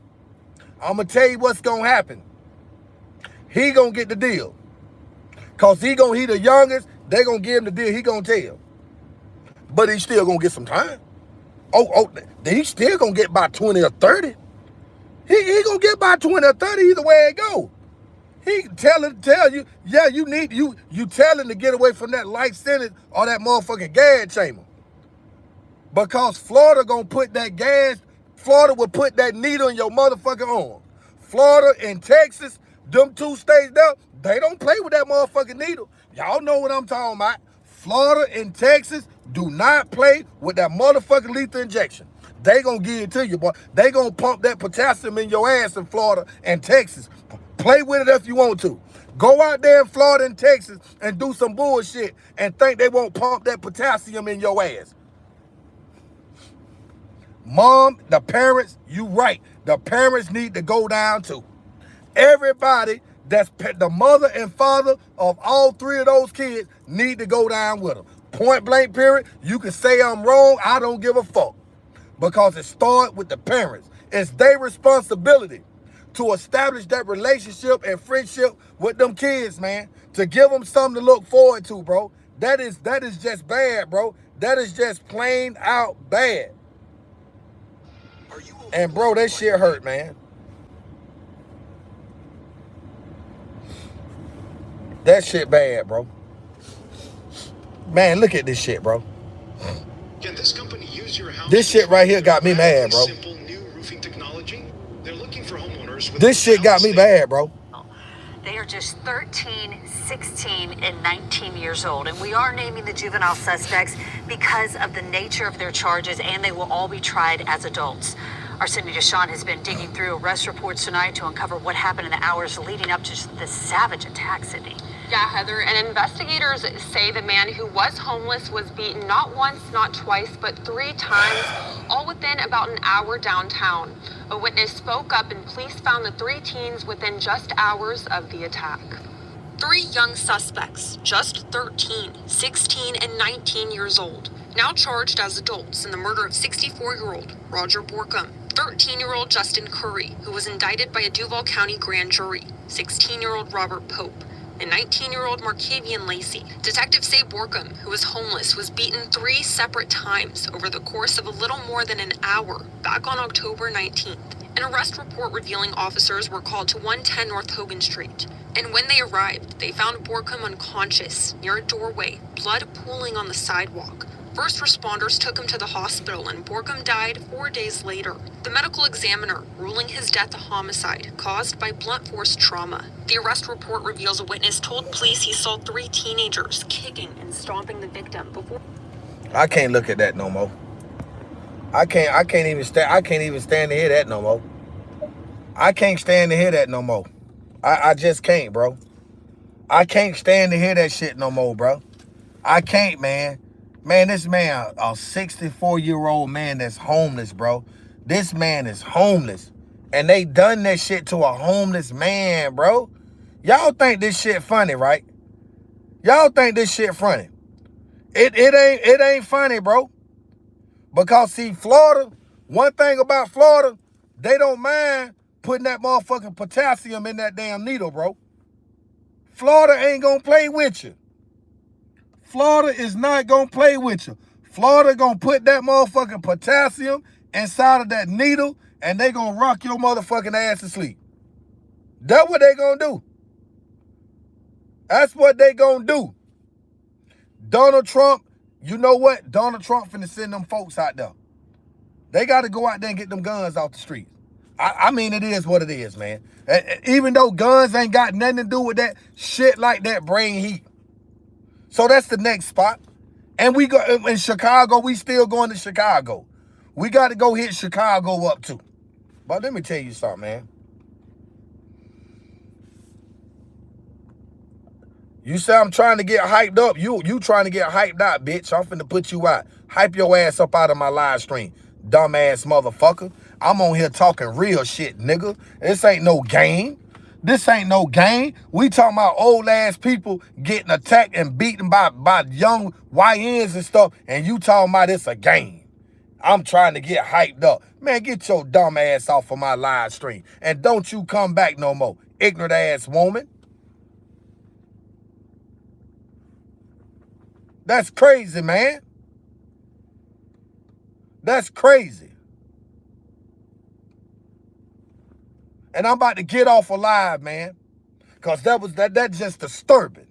I'm going to tell you what's going to happen. He going to get the deal. Because he the youngest, they going to give him the deal. He going to tell. But he still going to get some time. He still going to get about 20 or 30. He going to get about 20 or 30 either way it go. He tell you, yeah, you tell him to get away from that life sentence or that motherfucking gas chamber. Because Florida gonna put that gas, Florida will put that needle in your motherfucking arm. Florida and Texas, them 2 states there, they don't play with that motherfucking needle. Y'all know what I'm talking about. Florida and Texas do not play with that motherfucking lethal injection. They gonna give it to you, boy. They gonna pump that potassium in your ass in Florida and Texas. Play with it if you want to. Go out there in Florida and Texas and do some bullshit and think they won't pump that potassium in your ass. Mom, the parents, you right. The parents need to go down too. Everybody that's the mother and father of all 3 of those kids need to go down with them. Point blank period. You can say I'm wrong. I don't give a fuck. Because it starts with the parents. It's their responsibility to establish that relationship and friendship with them kids, man. To give them something to look forward to, bro. That is just bad, bro. That is just plain out bad. And bro, that shit hurt, man. That shit bad, bro. Man, look at this shit, bro. Can this company use your house? This shit right here got me mad, bro. Simple new roofing technology. They're looking for homeowners with this shit got me mad, bro. They are just 13, 16, and 19 years old. And we are naming the juvenile suspects because of the nature of their charges, and they will all be tried as adults. Our Cindy Deshawn has been digging through arrest reports tonight to uncover what happened in the hours leading up to this savage attack, Cindy. Yeah, Heather, and investigators say the man who was homeless was beaten not once, not twice, but 3 times, all within about an hour downtown. A witness spoke up and police found the 3 teens within just hours of the attack. 3 young suspects, just 13, 16, and 19 years old, now charged as adults in the murder of 64-year-old Roger Borkham, 13-year-old Justin Curry, who was indicted by a Duval County grand jury, 16-year-old Robert Pope, and 19-year-old Markavian Lacey. Detectives say Borkham, who was homeless, was beaten 3 separate times over the course of a little more than an hour back on October 19th. An arrest report revealing officers were called to 110 North Hogan Street. And when they arrived, they found Borkham unconscious near a doorway, blood pooling on the sidewalk. First responders took him to the hospital, and Borkham died 4 days later. The medical examiner ruling his death a homicide caused by blunt force trauma. The arrest report reveals a witness told police he saw 3 teenagers kicking and stomping the victim before. I can't look at that no more. I can't even stand to hear that no more. I can't stand to hear that no more. I just can't, bro. I can't stand to hear that shit no more, bro. I can't, man. Man, this man, a 64-year-old man that's homeless, bro. This man is homeless. And they done that shit to a homeless man, bro. Y'all think this shit funny, right? Y'all think this shit funny. It ain't funny, bro. Because see, Florida, one thing about Florida, they don't mind putting that motherfucking potassium in that damn needle, bro. Florida ain't gonna play with you. Florida is not gonna play with you. Florida gonna put that motherfucking potassium inside of that needle, and they gonna rock your motherfucking ass to sleep. That's what they gonna do. That's what they gonna do. Donald Trump, you know what? Donald Trump finna send them folks out there. They gotta go out there and get them guns off the street. I mean, it is what it is, man. Even though guns ain't got nothing to do with that, shit like that bring heat. So that's the next spot. And we go in Chicago, we still going to Chicago. We got to go hit Chicago up too. But let me tell you something, man. You say I'm trying to get hyped up. You trying to get hyped out, bitch. I'm finna put you out. Hype your ass up out of my live stream. Dumbass motherfucker. I'm on here talking real shit, nigga. This ain't no game. This ain't no game. We talking about old ass people getting attacked and beaten by young YNs and stuff, and you talking about it's a game. I'm trying to get hyped up. Man, get your dumb ass off of my live stream. And don't you come back no more, ignorant ass woman. That's crazy, man. That's crazy. And I'm about to get off alive, man. Because that's just disturbing.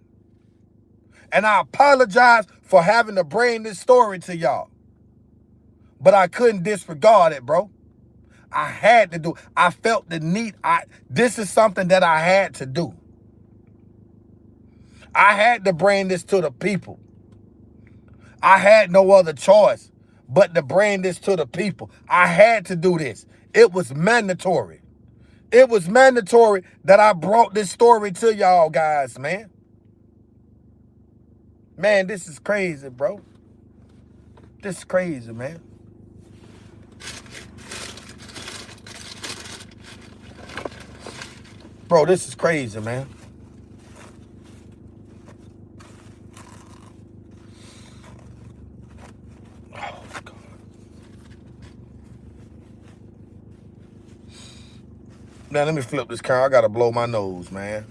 And I apologize for having to bring this story to y'all. But I couldn't disregard it, bro. I had to do it. I felt the need. This is something that I had to do. I had to bring this to the people. I had no other choice but to bring this to the people. I had to do this. It was mandatory. It was mandatory that I brought this story to y'all guys, man. Man, this is crazy, bro. This is crazy, man. Bro, this is crazy, man. Oh, God. Now, let me flip this car. I got to blow my nose, man.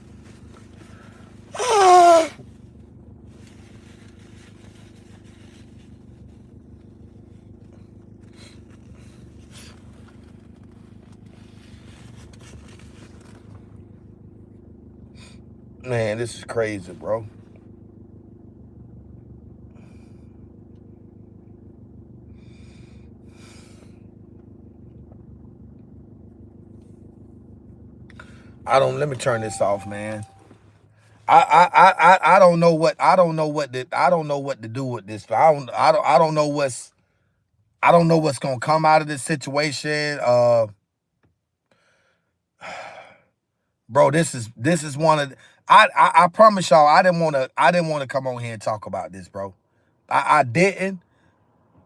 Man, this is crazy, bro. Let me turn this off, man. I don't know what to do with this. I don't know what's gonna come out of this situation. Bro, this is one of I promise y'all I didn't want to come on here and talk about this, bro. I didn't,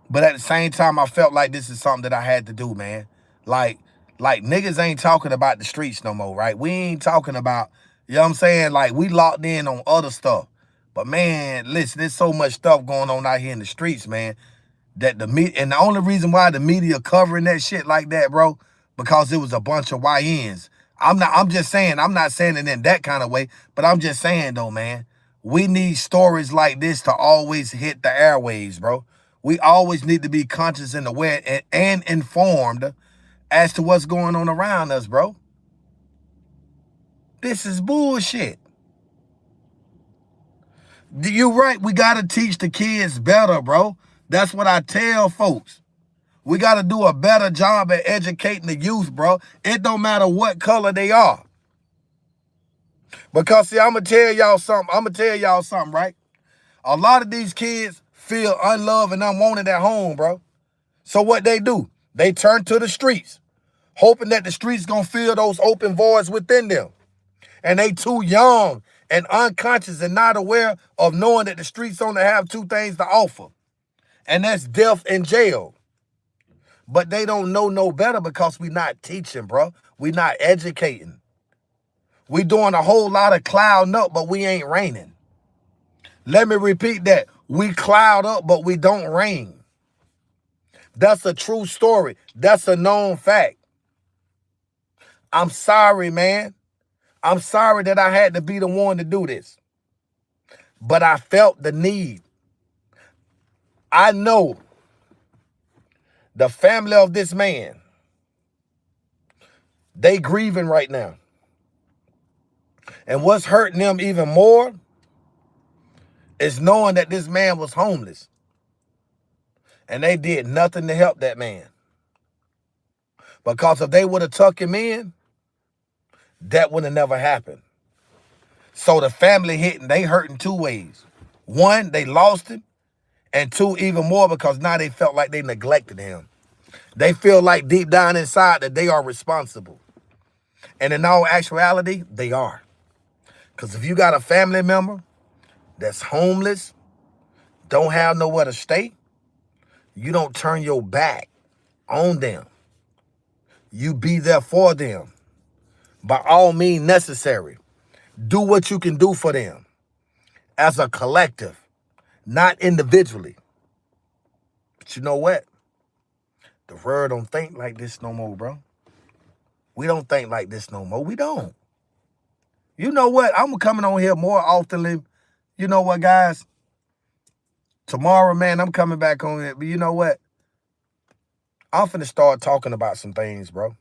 but at the same time I felt like this is something that I had to do, man. Like niggas ain't talking about the streets no more, right? We ain't talking about, you know what I'm saying? Like, we locked in on other stuff. But man, listen, there's so much stuff going on out here in the streets, man, that the only reason why the media covering that shit like that, bro, because it was a bunch of YNs. I'm just saying, I'm not saying it in that kind of way, but I'm just saying though, man, we need stories like this to always hit the airwaves, bro. We always need to be conscious and aware and informed as to what's going on around us, bro. This is bullshit. You're right. We got to teach the kids better, bro. That's what I tell folks. We got to do a better job at educating the youth, bro. It don't matter what color they are. Because, see, I'm going to tell y'all something, right? A lot of these kids feel unloved and unwanted at home, bro. So what they do, they turn to the streets, hoping that the streets going to fill those open voids within them. And they too young and unconscious and not aware of knowing that the streets only have two things to offer. And that's death and jail. But they don't know no better because we not teaching, bro. We not educating. We doing a whole lot of clouding up, but we ain't raining. Let me repeat that. We cloud up, but we don't rain. That's a true story. That's a known fact. I'm sorry, man. I'm sorry that I had to be the one to do this. But I felt the need. I know the family of this man, they grieving right now. And what's hurting them even more is knowing that this man was homeless. And they did nothing to help that man. Because if they would have tucked him in, that would have never happened. So the family they hurt in two ways. One, they lost him. And two, even more because now they felt like they neglected him. They feel like deep down inside that they are responsible. And in all actuality, they are. Because if you got a family member that's homeless, don't have nowhere to stay, you don't turn your back on them. You be there for them. By all means necessary. Do what you can do for them as a collective, not individually. But you know what? The world don't think like this no more, bro. We don't think like this no more. We don't. You know what? I'm coming on here more often. You know what, guys? Tomorrow, man, I'm coming back on it. But you know what? I'm finna start talking about some things, bro.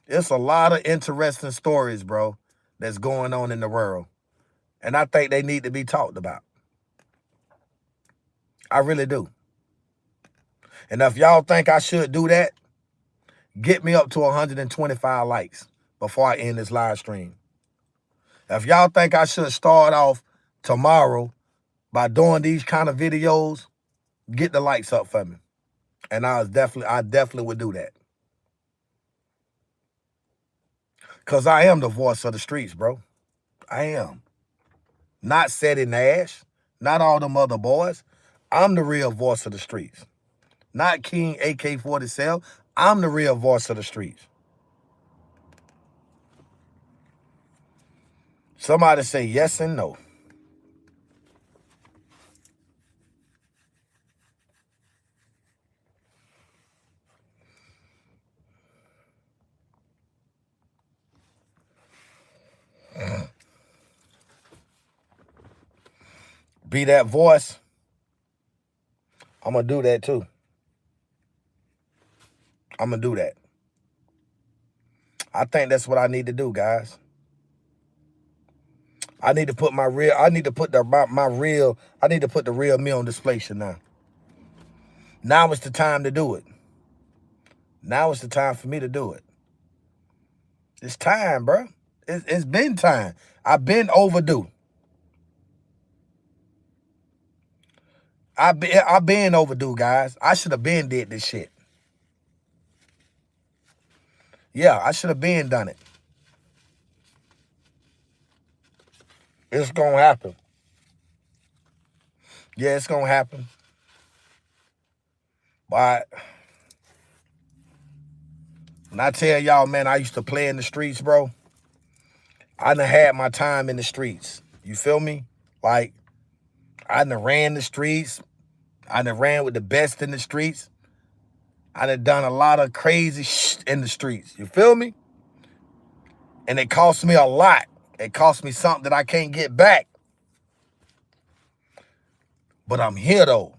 It's a lot of interesting stories, bro, that's going on in the world. And I think they need to be talked about. I really do. And if y'all think I should do that, get me up to 125 likes before I end this live stream. If y'all think I should start off tomorrow by doing these kind of videos, get the likes up for me. And I definitely would do that. Because I am the voice of the streets, bro. I am. Not Seti Nash, not all them other boys. I'm the real voice of the streets. Not King AK-47. I'm the real voice of the streets. Somebody say yes and no. be that voice, I'm going to do that too. I'm going to do that. I think that's what I need to do, guys. I need to put my real, I need to put the real me on display now. Now is the time to do it. Now is the time for me to do it. It's time, bro. It's been time. I've been overdue. I've been overdue, guys. I should have been did this shit. Yeah, I should have been done it. It's gonna happen. Yeah, it's gonna happen. But when I tell y'all, man, I used to play in the streets, bro. I done had my time in the streets. You feel me? Like, I done ran the streets. I done ran with the best in the streets. I done done a lot of crazy shit in the streets. You feel me? And it cost me a lot. It cost me something that I can't get back. But I'm here though.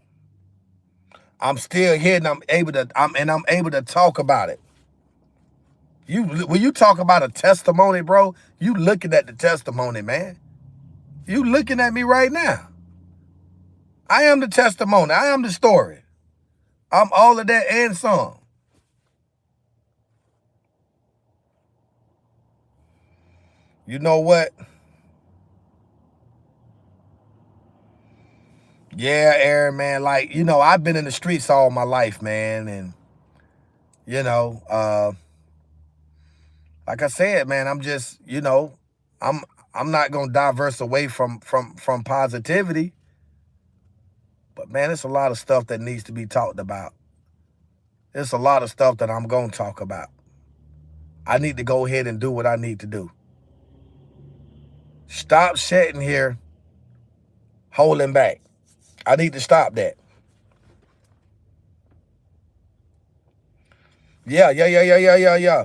I'm still here, and I'm able to talk about it. When you talk about a testimony, bro, you looking at the testimony, man. You looking at me right now. I am the testimony. I am the story. I'm all of that and some. You know what? Yeah, Aaron, man. Like, you know, I've been in the streets all my life, man. And, you know, like I said, man, I'm just, you know, I'm not gonna diverse away from positivity. But man, it's a lot of stuff that needs to be talked about. There's a lot of stuff that I'm gonna talk about. I need to go ahead and do what I need to do. Stop sitting here holding back. I need to stop that. Yeah. Yeah.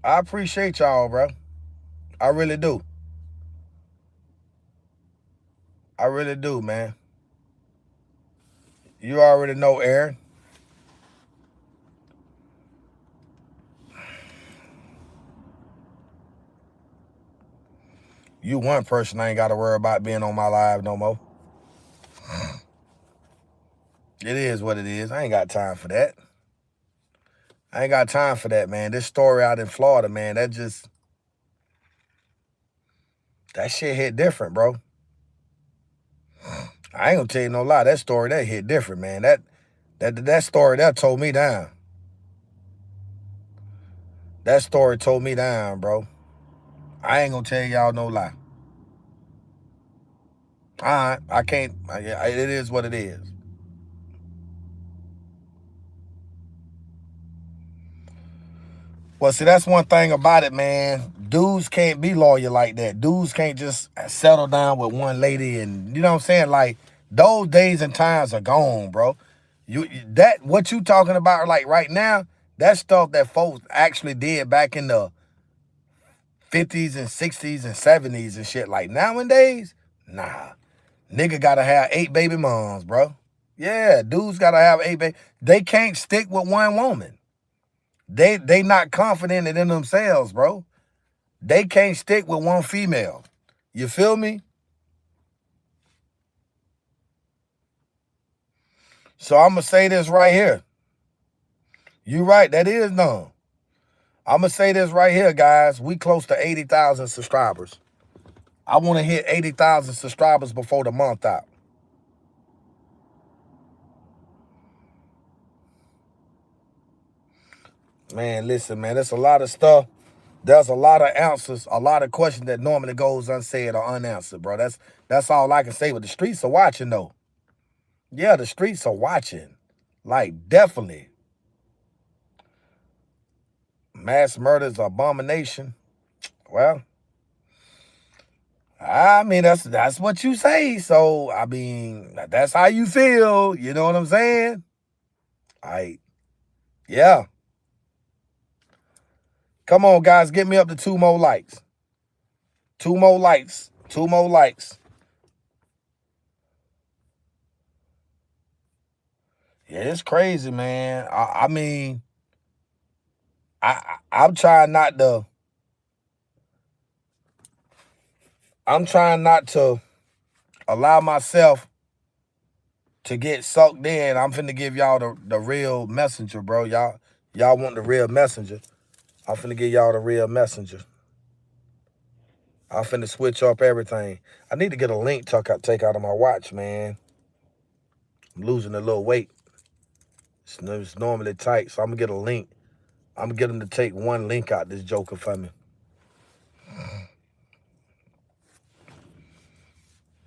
I appreciate y'all, bro. I really do. I really do, man. You already know, Aaron. You one person I ain't got to worry about being on my live no more. It is what it is. I ain't got time for that. I ain't got time for that, man. This story out in Florida, man, that shit hit different, bro. I ain't gonna tell you no lie. That story, that hit different, man. That story, that tore me down. That story tore me down, bro. I ain't gonna tell y'all no lie. All right, I can't. It is what it is. Well, see, that's one thing about it, man. Dudes can't be loyal like that. Dudes can't just settle down with one lady and, you know what I'm saying? Like, those days and times are gone, bro. What you talking about, like, right now, that stuff that folks actually did back in the 50s and 60s and 70s and shit. Like, nowadays, nah. Nigga gotta have 8 baby moms, bro. Yeah, dudes gotta have 8 baby. They can't stick with one woman. They not confident in themselves, bro. They can't stick with one female. You feel me? So I'm going to say this right here. You right, that is none. I'm going to say this right here, guys. We close to 80,000 subscribers. I want to hit 80,000 subscribers before the month out. Man, listen, man, there's a lot of stuff. There's a lot of answers, a lot of questions that normally goes unsaid or unanswered, bro. That's all I can say. But the streets are watching, though. Yeah, the streets are watching. Like, definitely. Mass murder is an abomination. Well, I mean, that's what you say. So, I mean, that's how you feel. You know what I'm saying? Yeah. Come on, guys. Get me up to 2 more likes. 2 more likes. 2 more likes. Yeah, it's crazy, man. I mean, I'm trying not to. I'm trying not to allow myself to get sucked in. I'm finna give y'all the real messenger, bro. Y'all want the real messenger. I'm finna give y'all the real messenger. I'm finna switch up everything. I need to get a link take out of my watch, man. I'm losing a little weight. It's normally tight, so I'm gonna get a link. I'm gonna get them to take one link out this joker for me.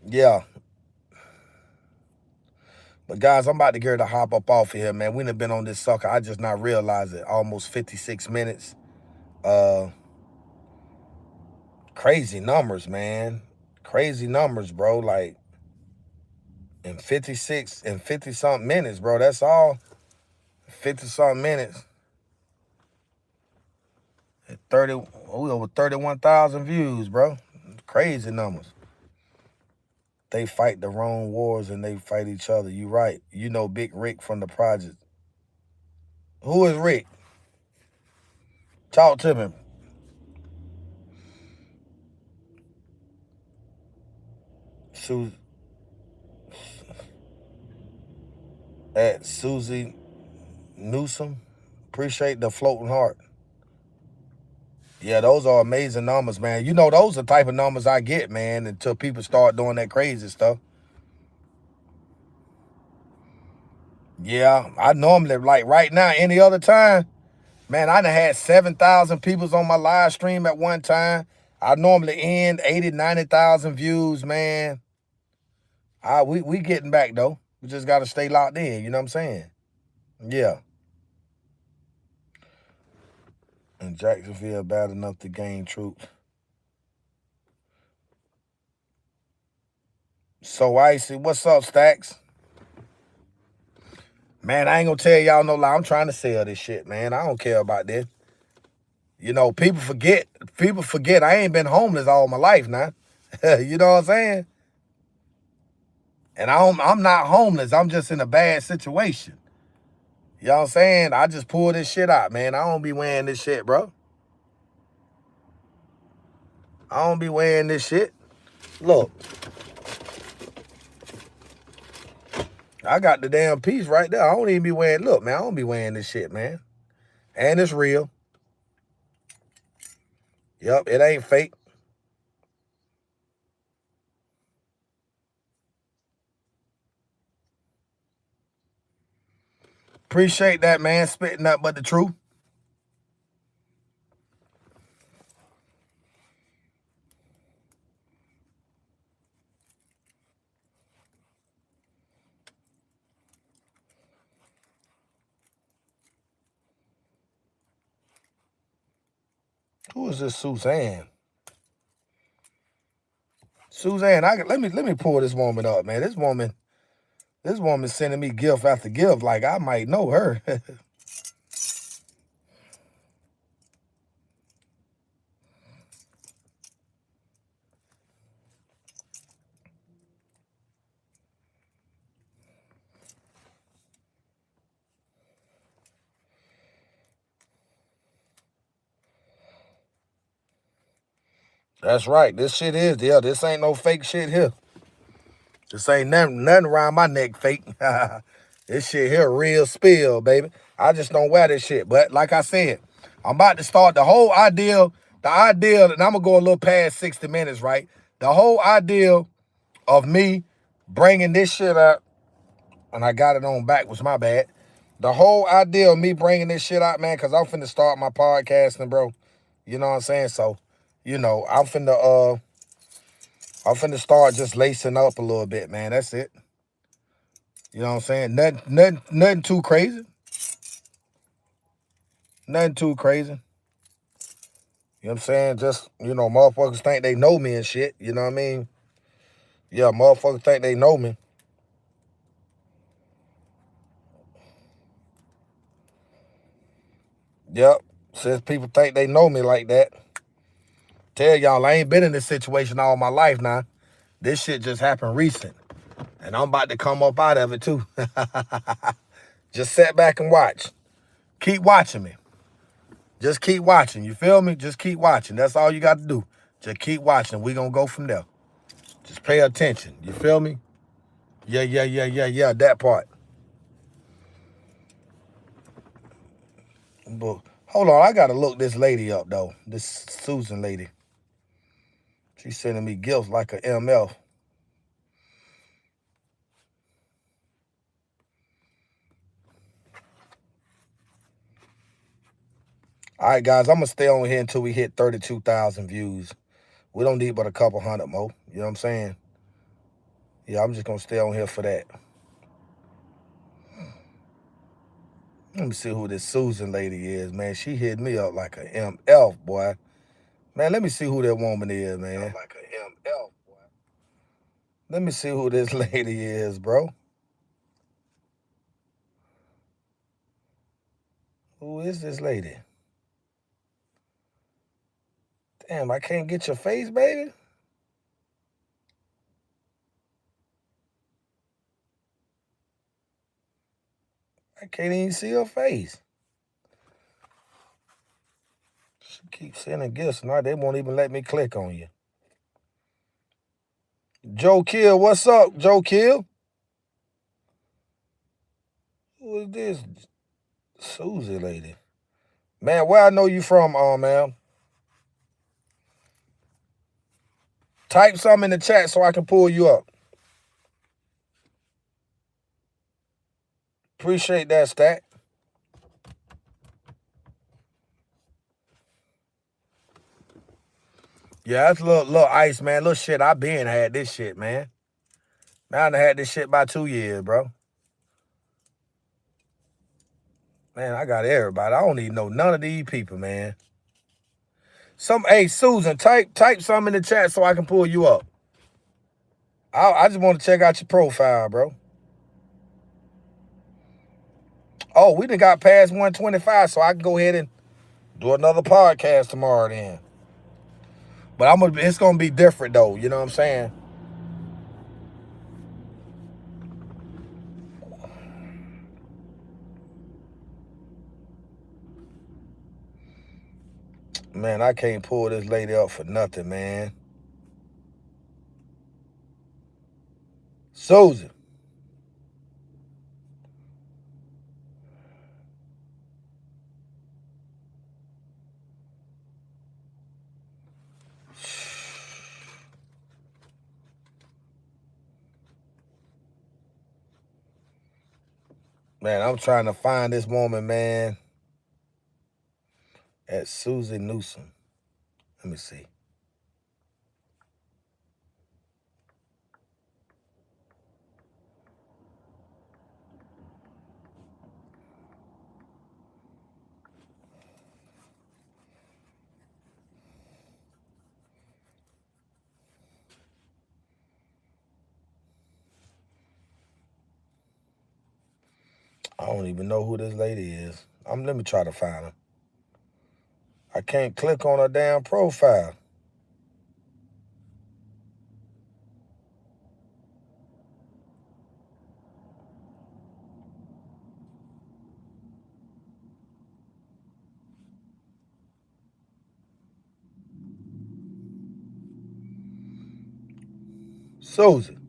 Yeah. But guys, I'm about to get ready to hop up off of here, man. We done been on this sucker. I just not realized it. Almost 56 minutes. Crazy numbers, man. Crazy numbers, bro. Like in 50-something minutes, bro. That's all. 50-something minutes. At 30, we over 31,000 views, bro. Crazy numbers. They fight the wrong wars and they fight each other. You right. You know Big Rick from the project. Who is Rick? Talk to me. At Susie Newsom. Appreciate the floating heart. Yeah, those are amazing numbers, man. You know, those are the type of numbers I get, man, until people start doing that crazy stuff. Yeah, I normally, like right now, any other time, man, I done had 7,000 people on my live stream at one time. I normally end 80, 90,000 views, man. We getting back, though. We just got to stay locked in, you know what I'm saying? Yeah. And Jacksonville bad enough to gain troops. So Icy, what's up, Stacks? Man, I ain't gonna tell y'all no lie. I'm trying to sell this shit, man. I don't care about this. You know, people forget. I ain't been homeless all my life now. You know what I'm saying? And I'm not homeless. I'm just in a bad situation. You know what I'm saying? I just pull this shit out, man. I don't be wearing this shit, bro. I don't be wearing this shit. Look. I got the damn piece right there. I don't even be wearing, look, man, I don't be wearing this shit, man. And it's real. Yep, it ain't fake. Appreciate that, man. Spitting nothing but the truth. Who is this Suzanne? Suzanne, let me pull this woman up, man. This woman sending me gift after gift, like I might know her. That's right. This shit is there. This ain't no fake shit here. This ain't nothing around my neck fake. This shit here real spill, baby. I just don't wear this shit. But like I said, I'm about to start the whole idea, and I'm gonna go a little past 60 minutes, right? The whole idea of me bringing this shit up, and I got it on back was my bad. The whole idea of me bringing this shit out, man, because I'm finna start my podcasting, bro. You know what I'm saying? So, you know, I'm finna start just lacing up a little bit, man. That's it. You know what I'm saying? Nothing too crazy. Nothing too crazy. You know what I'm saying? Just, you know, motherfuckers think they know me and shit. You know what I mean? Yeah, motherfuckers think they know me. Yep. Since people think they know me like that. Tell y'all, I ain't been in this situation all my life now. This shit just happened recent. And I'm about to come up out of it too. Just sit back and watch. Keep watching me. Just keep watching. You feel me? Just keep watching. That's all you got to do. Just keep watching. We're going to go from there. Just pay attention. You feel me? Yeah. That part. But hold on. I got to look this lady up, though. This Susan lady. She's sending me gifts like a MF. All right, guys. I'm going to stay on here until we hit 32,000 views. We don't need but a couple hundred more. You know what I'm saying? Yeah, I'm just going to stay on here for that. Let me see who this Susan lady is, man. She hit me up like a MF, boy. Man, let me see who that woman is, man. Like a MF, boy. Let me see who this lady is, bro. Who is this lady? Damn, I can't get your face, baby. I can't even see her face. She keeps sending gifts. Now they won't even let me click on you. Joe Kill, what's up, Joe Kill? Who is this Susie lady? Man, where I know you from, man? Type something in the chat so I can pull you up. Appreciate that, Stat. Yeah, that's a little ice, man. Little shit. I been had this shit, man. Man, I done had this shit by 2 years, bro. Man, I got everybody. I don't even know none of these people, man. Hey, Susan, type something in the chat so I can pull you up. I just want to check out your profile, bro. Oh, we done got past 125, so I can go ahead and do another podcast tomorrow then. But it's gonna be different though, you know what I'm saying? Man, I can't pull this lady up for nothing, man. Susan. Man, I'm trying to find this woman, man. At Susie Newsom. Let me see. I don't even know who this lady is. Let me try to find her. I can't click on her damn profile. Susan.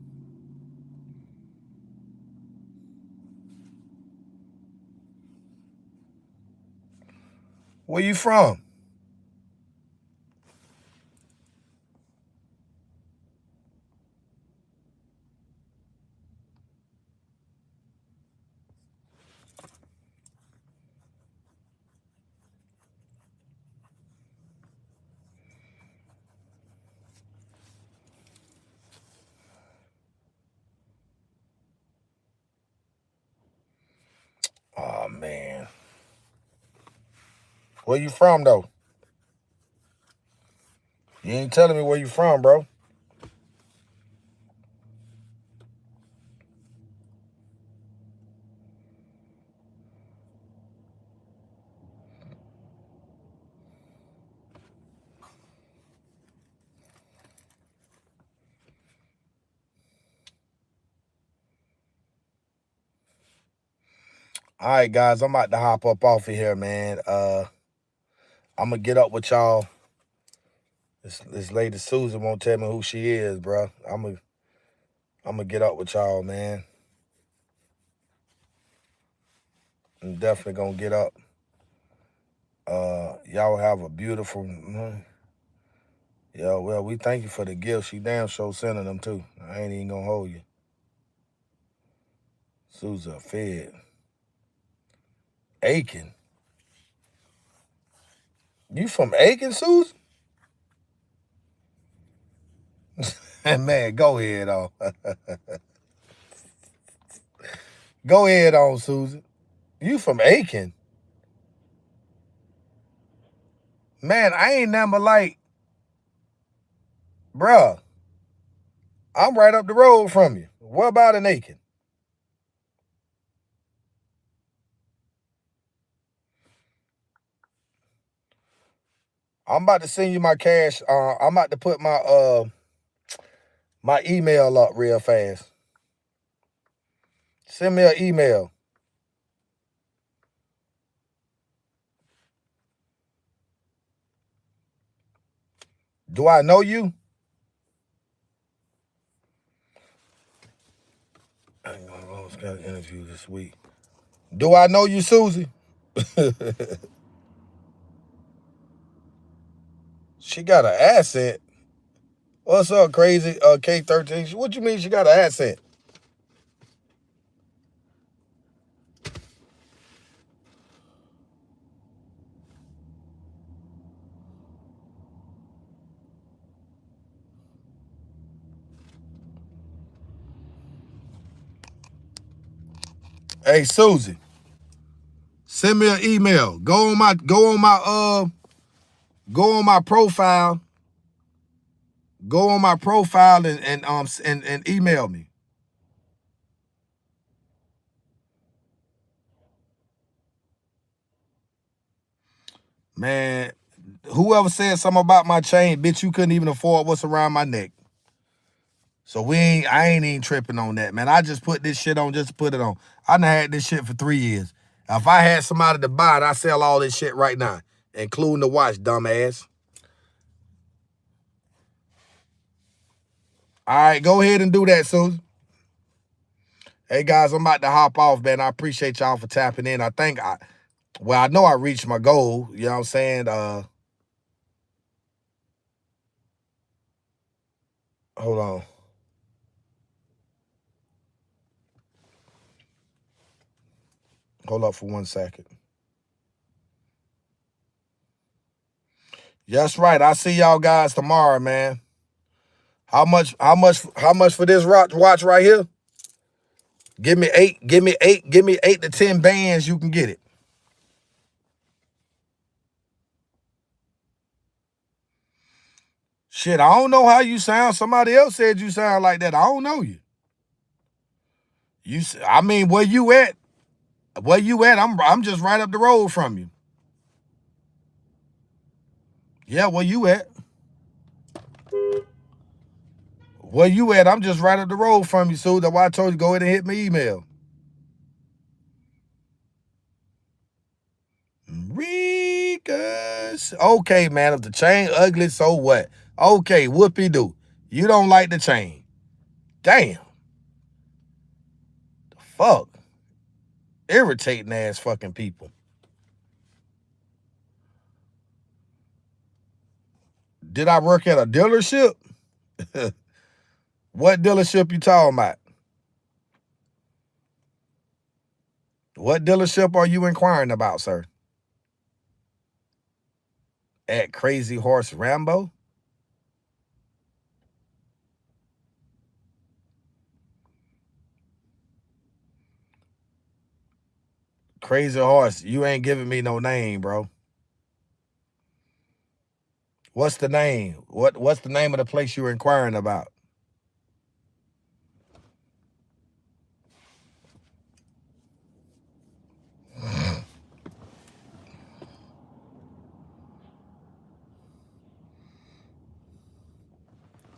Where you from? Oh, man. Where you from, though? You ain't telling me where you from, bro. All right, guys, I'm about to hop up off of here, man. I'm gonna get up with y'all. This lady Susan won't tell me who she is, bro. I'm gonna get up with y'all, man. I'm definitely gonna get up. Y'all have a beautiful. Yeah, well, we thank you for the gift. She damn sure sending them too. I ain't even gonna hold you. Susan fed. Aiken. You from Aiken, Susan? Man, go ahead on. Go ahead on, Susan. You from Aiken? Man, I ain't never like, bruh, I'm right up the road from you. What about in Aiken? I'm about to send you my cash. I'm about to put my email up real fast. Send me an email. Do I know you? I ain't gonna almost got an interview this week. Do I know you, Susie? She got an accent. What's up, crazy K13? What you mean she got an accent? Hey, Susie, send me an email. Go on my profile. Go on my profile and email me. Man, whoever said something about my chain, bitch, you couldn't even afford what's around my neck. So I ain't even tripping on that, man. I just put this shit on just to put it on. I done had this shit for 3 years. If I had somebody to buy it, I sell all this shit right now, including the watch, dumbass. All right, go ahead and do that, Susan. Hey, guys, I'm about to hop off, man. I appreciate y'all for tapping in. I know I reached my goal. You know what I'm saying? Hold on. Hold up for 1 second. That's right. I'll see y'all guys tomorrow, man. How much for this watch right here? Give me 8 to 10 bands, you can get it. Shit, I don't know how you sound. Somebody else said you sound like that. I don't know you. I mean, where you at? Where you at? I'm just right up the road from you. Yeah, where you at? Where you at? I'm just right up the road from you, so that's why I told you go ahead and hit my email. Rikas. Okay, man, if the chain ugly, so what? Okay, whoopee-doo. You don't like the chain. Damn. The fuck? Irritating ass fucking people. Did I work at a dealership? What dealership you talking about? What dealership are you inquiring about, sir? At Crazy Horse Rambo? Crazy Horse, you ain't giving me no name, bro. What's the name? What's the name of the place you're inquiring about?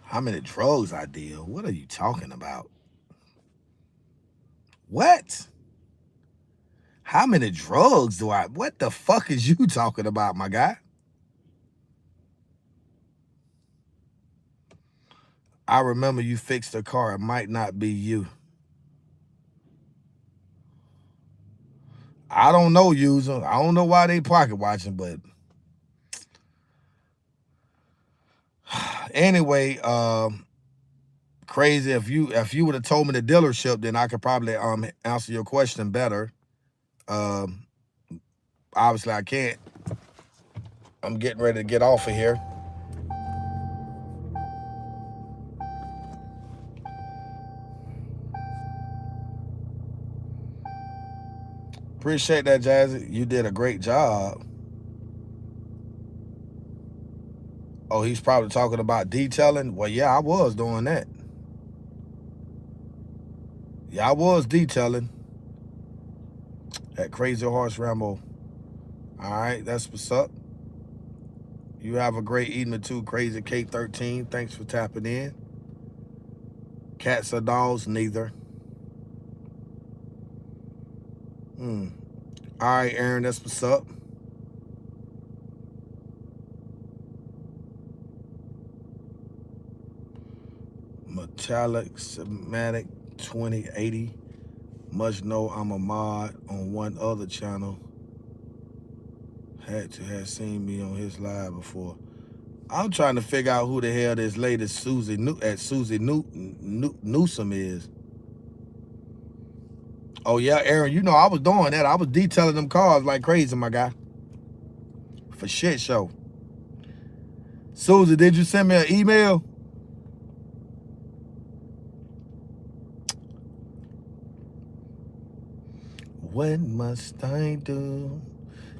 How many drugs I deal? What are you talking about? What? How many drugs do I? What the fuck is you talking about, my guy? I remember you fixed the car. It might not be you. I don't know, user. I don't know why they pocket watching, but anyway, crazy. If you would have told me the dealership, then I could probably answer your question better. Obviously I can't. I'm getting ready to get off of here. Appreciate that, Jazzy. You did a great job. Oh, he's probably talking about detailing. Well, yeah, I was doing that. Yeah, I was detailing at Crazy Horse Rambo. All right, that's what's up. You have a great evening too, Crazy K13. Thanks for tapping in. Cats or dogs? Neither. All right, Aaron, that's what's up. Metallic Somatic 2080. Must know I'm a mod on one other channel. Had to have seen me on his live before. I'm trying to figure out who the hell this lady Susie Newsom is. Oh yeah, Aaron, you know I was doing that. I was detailing them cars like crazy, my guy. For shit show. Susie, did you send me an email? What must I do?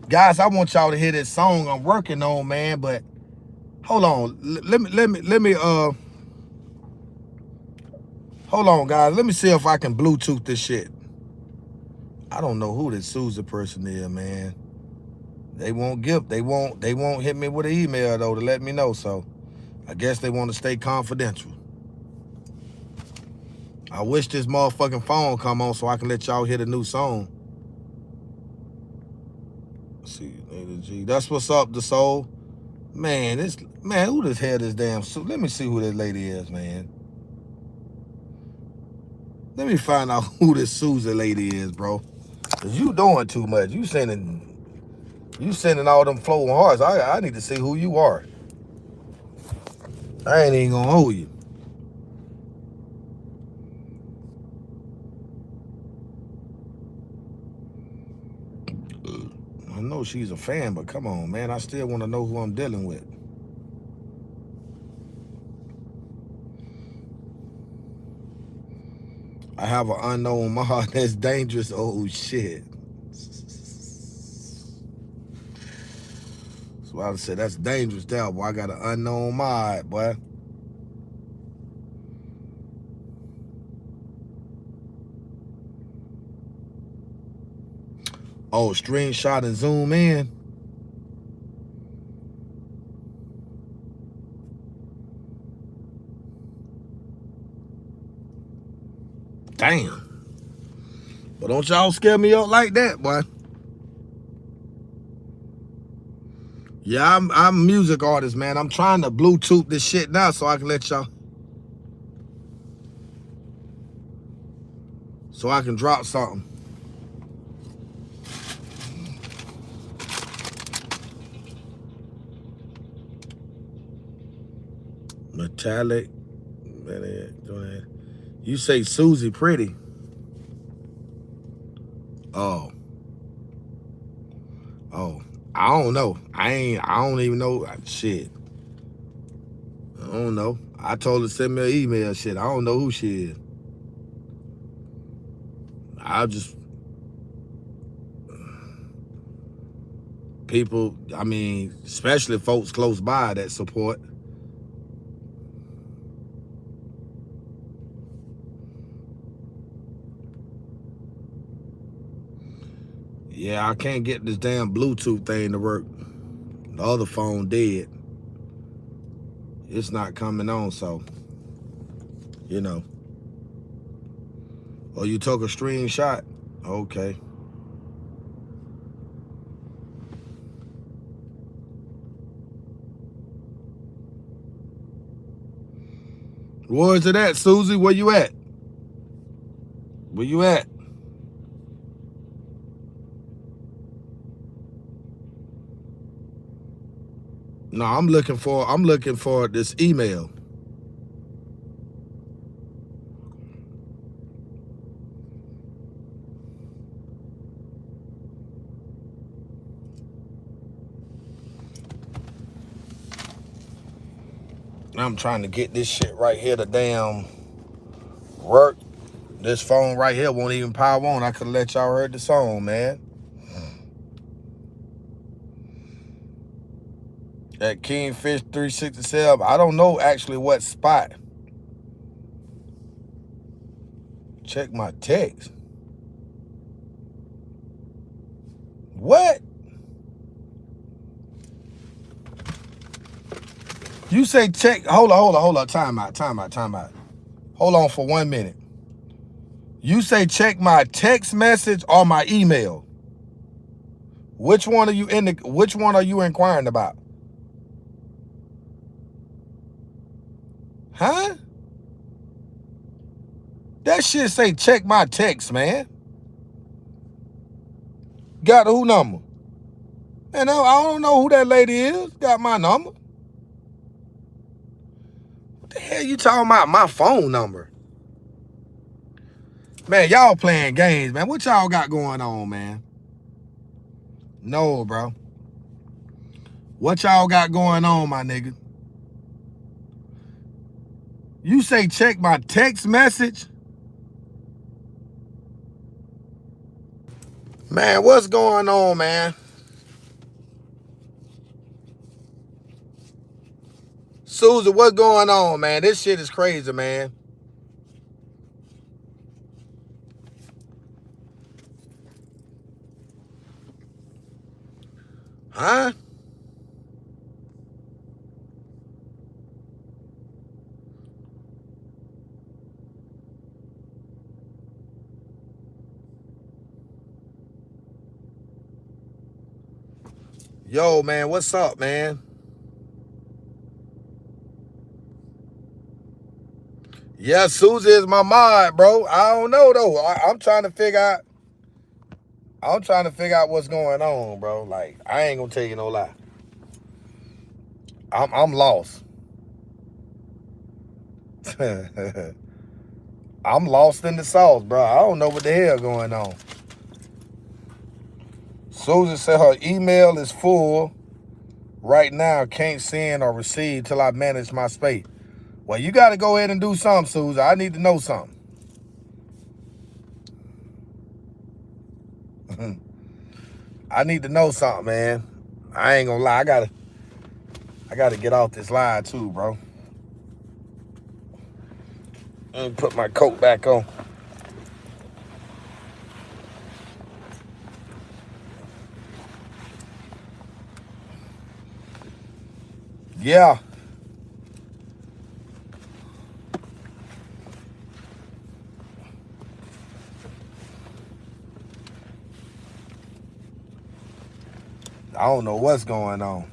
Guys, I want y'all to hear this song I'm working on, man, but hold on. Let me hold on, guys. Let me see if I can Bluetooth this shit. I don't know who this Susie person is, man. They won't hit me with an email though to let me know, so I guess they want to stay confidential. I wish this motherfucking phone come on so I can let y'all hear the new song. Let's see, G. That's what's up, the soul. Man, who this hell this damn suit? Let me see who this lady is, man. Let me find out who this Susie lady is, bro. Cause you doing too much. You sending all them flowing hearts. I need to see who you are. I ain't even gonna hold you. I know she's a fan, but come on, man. I still want to know who I'm dealing with. I have an unknown mod that's dangerous. Oh, shit. That's what I said. That's dangerous there, boy. I got an unknown mod, boy. Oh, screenshot and zoom in. Damn. But don't y'all scare me up like that, boy. Yeah, I'm a music artist, man. I'm trying to Bluetooth this shit now so I can let y'all. So I can drop something. Metallic. You say Susie pretty. Oh. I don't know. I don't even know. Shit. I don't know. I told her to send me an email. Shit. I don't know who she is. I'll just. People, I mean, especially folks close by that support. Yeah, I can't get this damn Bluetooth thing to work. The other phone dead. It's not coming on, so, you know. Oh, you took a screenshot? Okay. Where's it at, Susie? Where you at? Where you at? No, I'm looking for this email. I'm trying to get this shit right here to damn work. This phone right here won't even power on. I could let y'all heard the song, man. At Kingfish 367. I don't know actually what spot. Check my text. What? You say check. Hold on. Time out. Hold on for 1 minute. You say check my text message or my email. Which one are you inquiring about? Huh? That shit say check my text, man. Got who number? Man, I don't know who that lady is. Got my number. What the hell you talking about? My phone number? Man, y'all playing games, man. What y'all got going on, man? No, bro. What y'all got going on, my nigga? You say check my text message? Man, what's going on, man? Susan, what's going on, man? This shit is crazy, man. Huh? Yo, man, what's up, man? Yeah, Susie is my mod, bro. I don't know though. I'm trying to figure out what's going on, bro. Like, I ain't gonna tell you no lie. I'm lost. I'm lost in the sauce, bro. I don't know what the hell going on. Susan said her email is full right now. Can't send or receive till I manage my space. Well, you got to go ahead and do something, Susan. I need to know something. I need to know something, man. I ain't gonna lie. I gotta get off this line too, bro. Let me put my coat back on. Yeah. I don't know what's going on.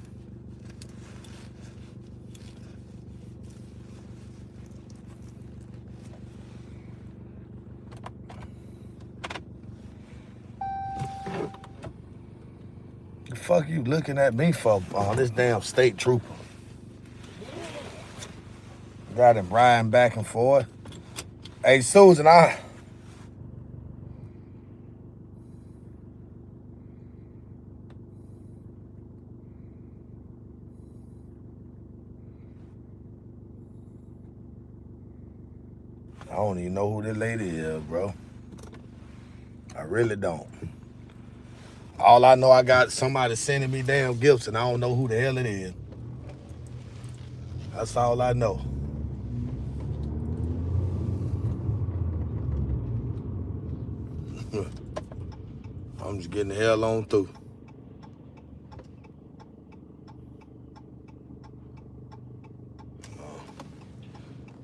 The fuck you looking at me for? This damn state trooper. Got him riding back and forth. Hey, Susan, I don't even know who this lady is, bro. I really don't. All I know, I got somebody sending me damn gifts, and I don't know who the hell it is. That's all I know. I'm just getting the hell on through.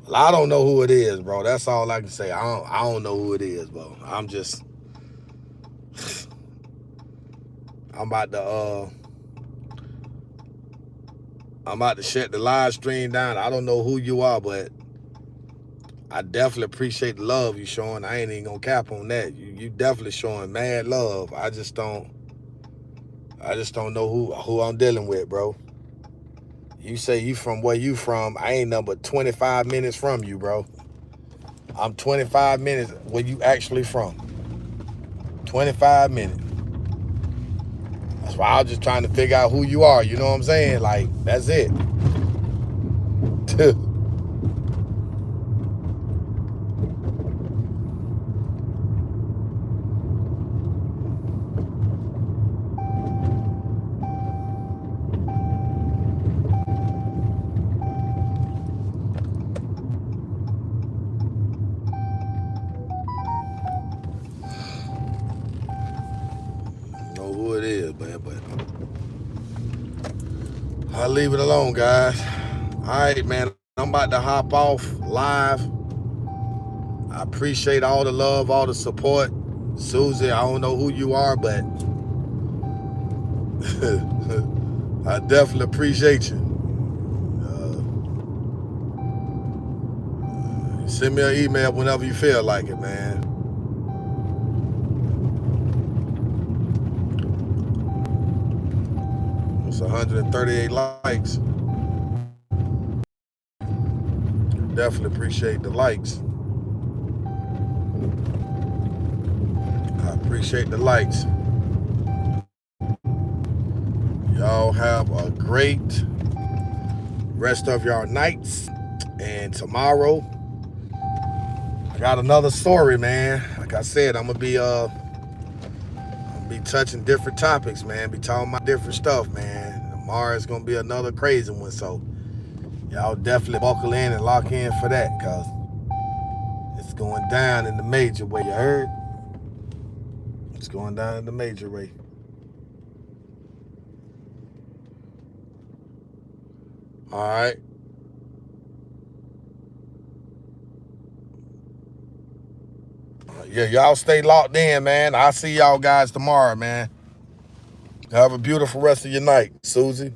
Well, I don't know who it is, bro. That's all I can say. I don't know who it is, bro. I'm about to shut the live stream down. I don't know who you are, but I definitely appreciate the love you showing. I ain't even gonna cap on that. You definitely showing mad love. I just don't know who I'm dealing with, bro. You say you from where you from. I ain't nothing but 25 minutes from you, bro. I'm 25 minutes where you actually from. 25 minutes. That's why I was just trying to figure out who you are. You know what I'm saying? Like, that's it. Know who it is, man, but I'll leave it alone, guys. All right, man. I'm about to hop off live. I appreciate all the love, all the support. Susie, I don't know who you are, but I definitely appreciate you. Send me an email whenever you feel like it, man. It's 138 likes. Definitely appreciate the likes. I appreciate the likes. Y'all have a great rest of your nights. And tomorrow, I got another story, man. Like I said, I'm gonna be touching different topics, man. Be talking about different stuff, man. Tomorrow is gonna be another crazy one, so y'all definitely buckle in and lock in for that, cause it's going down in the major way. You heard? It's going down in the major way. All right. Yeah, y'all stay locked in, man. I'll see y'all guys tomorrow, man. Have a beautiful rest of your night, Susie.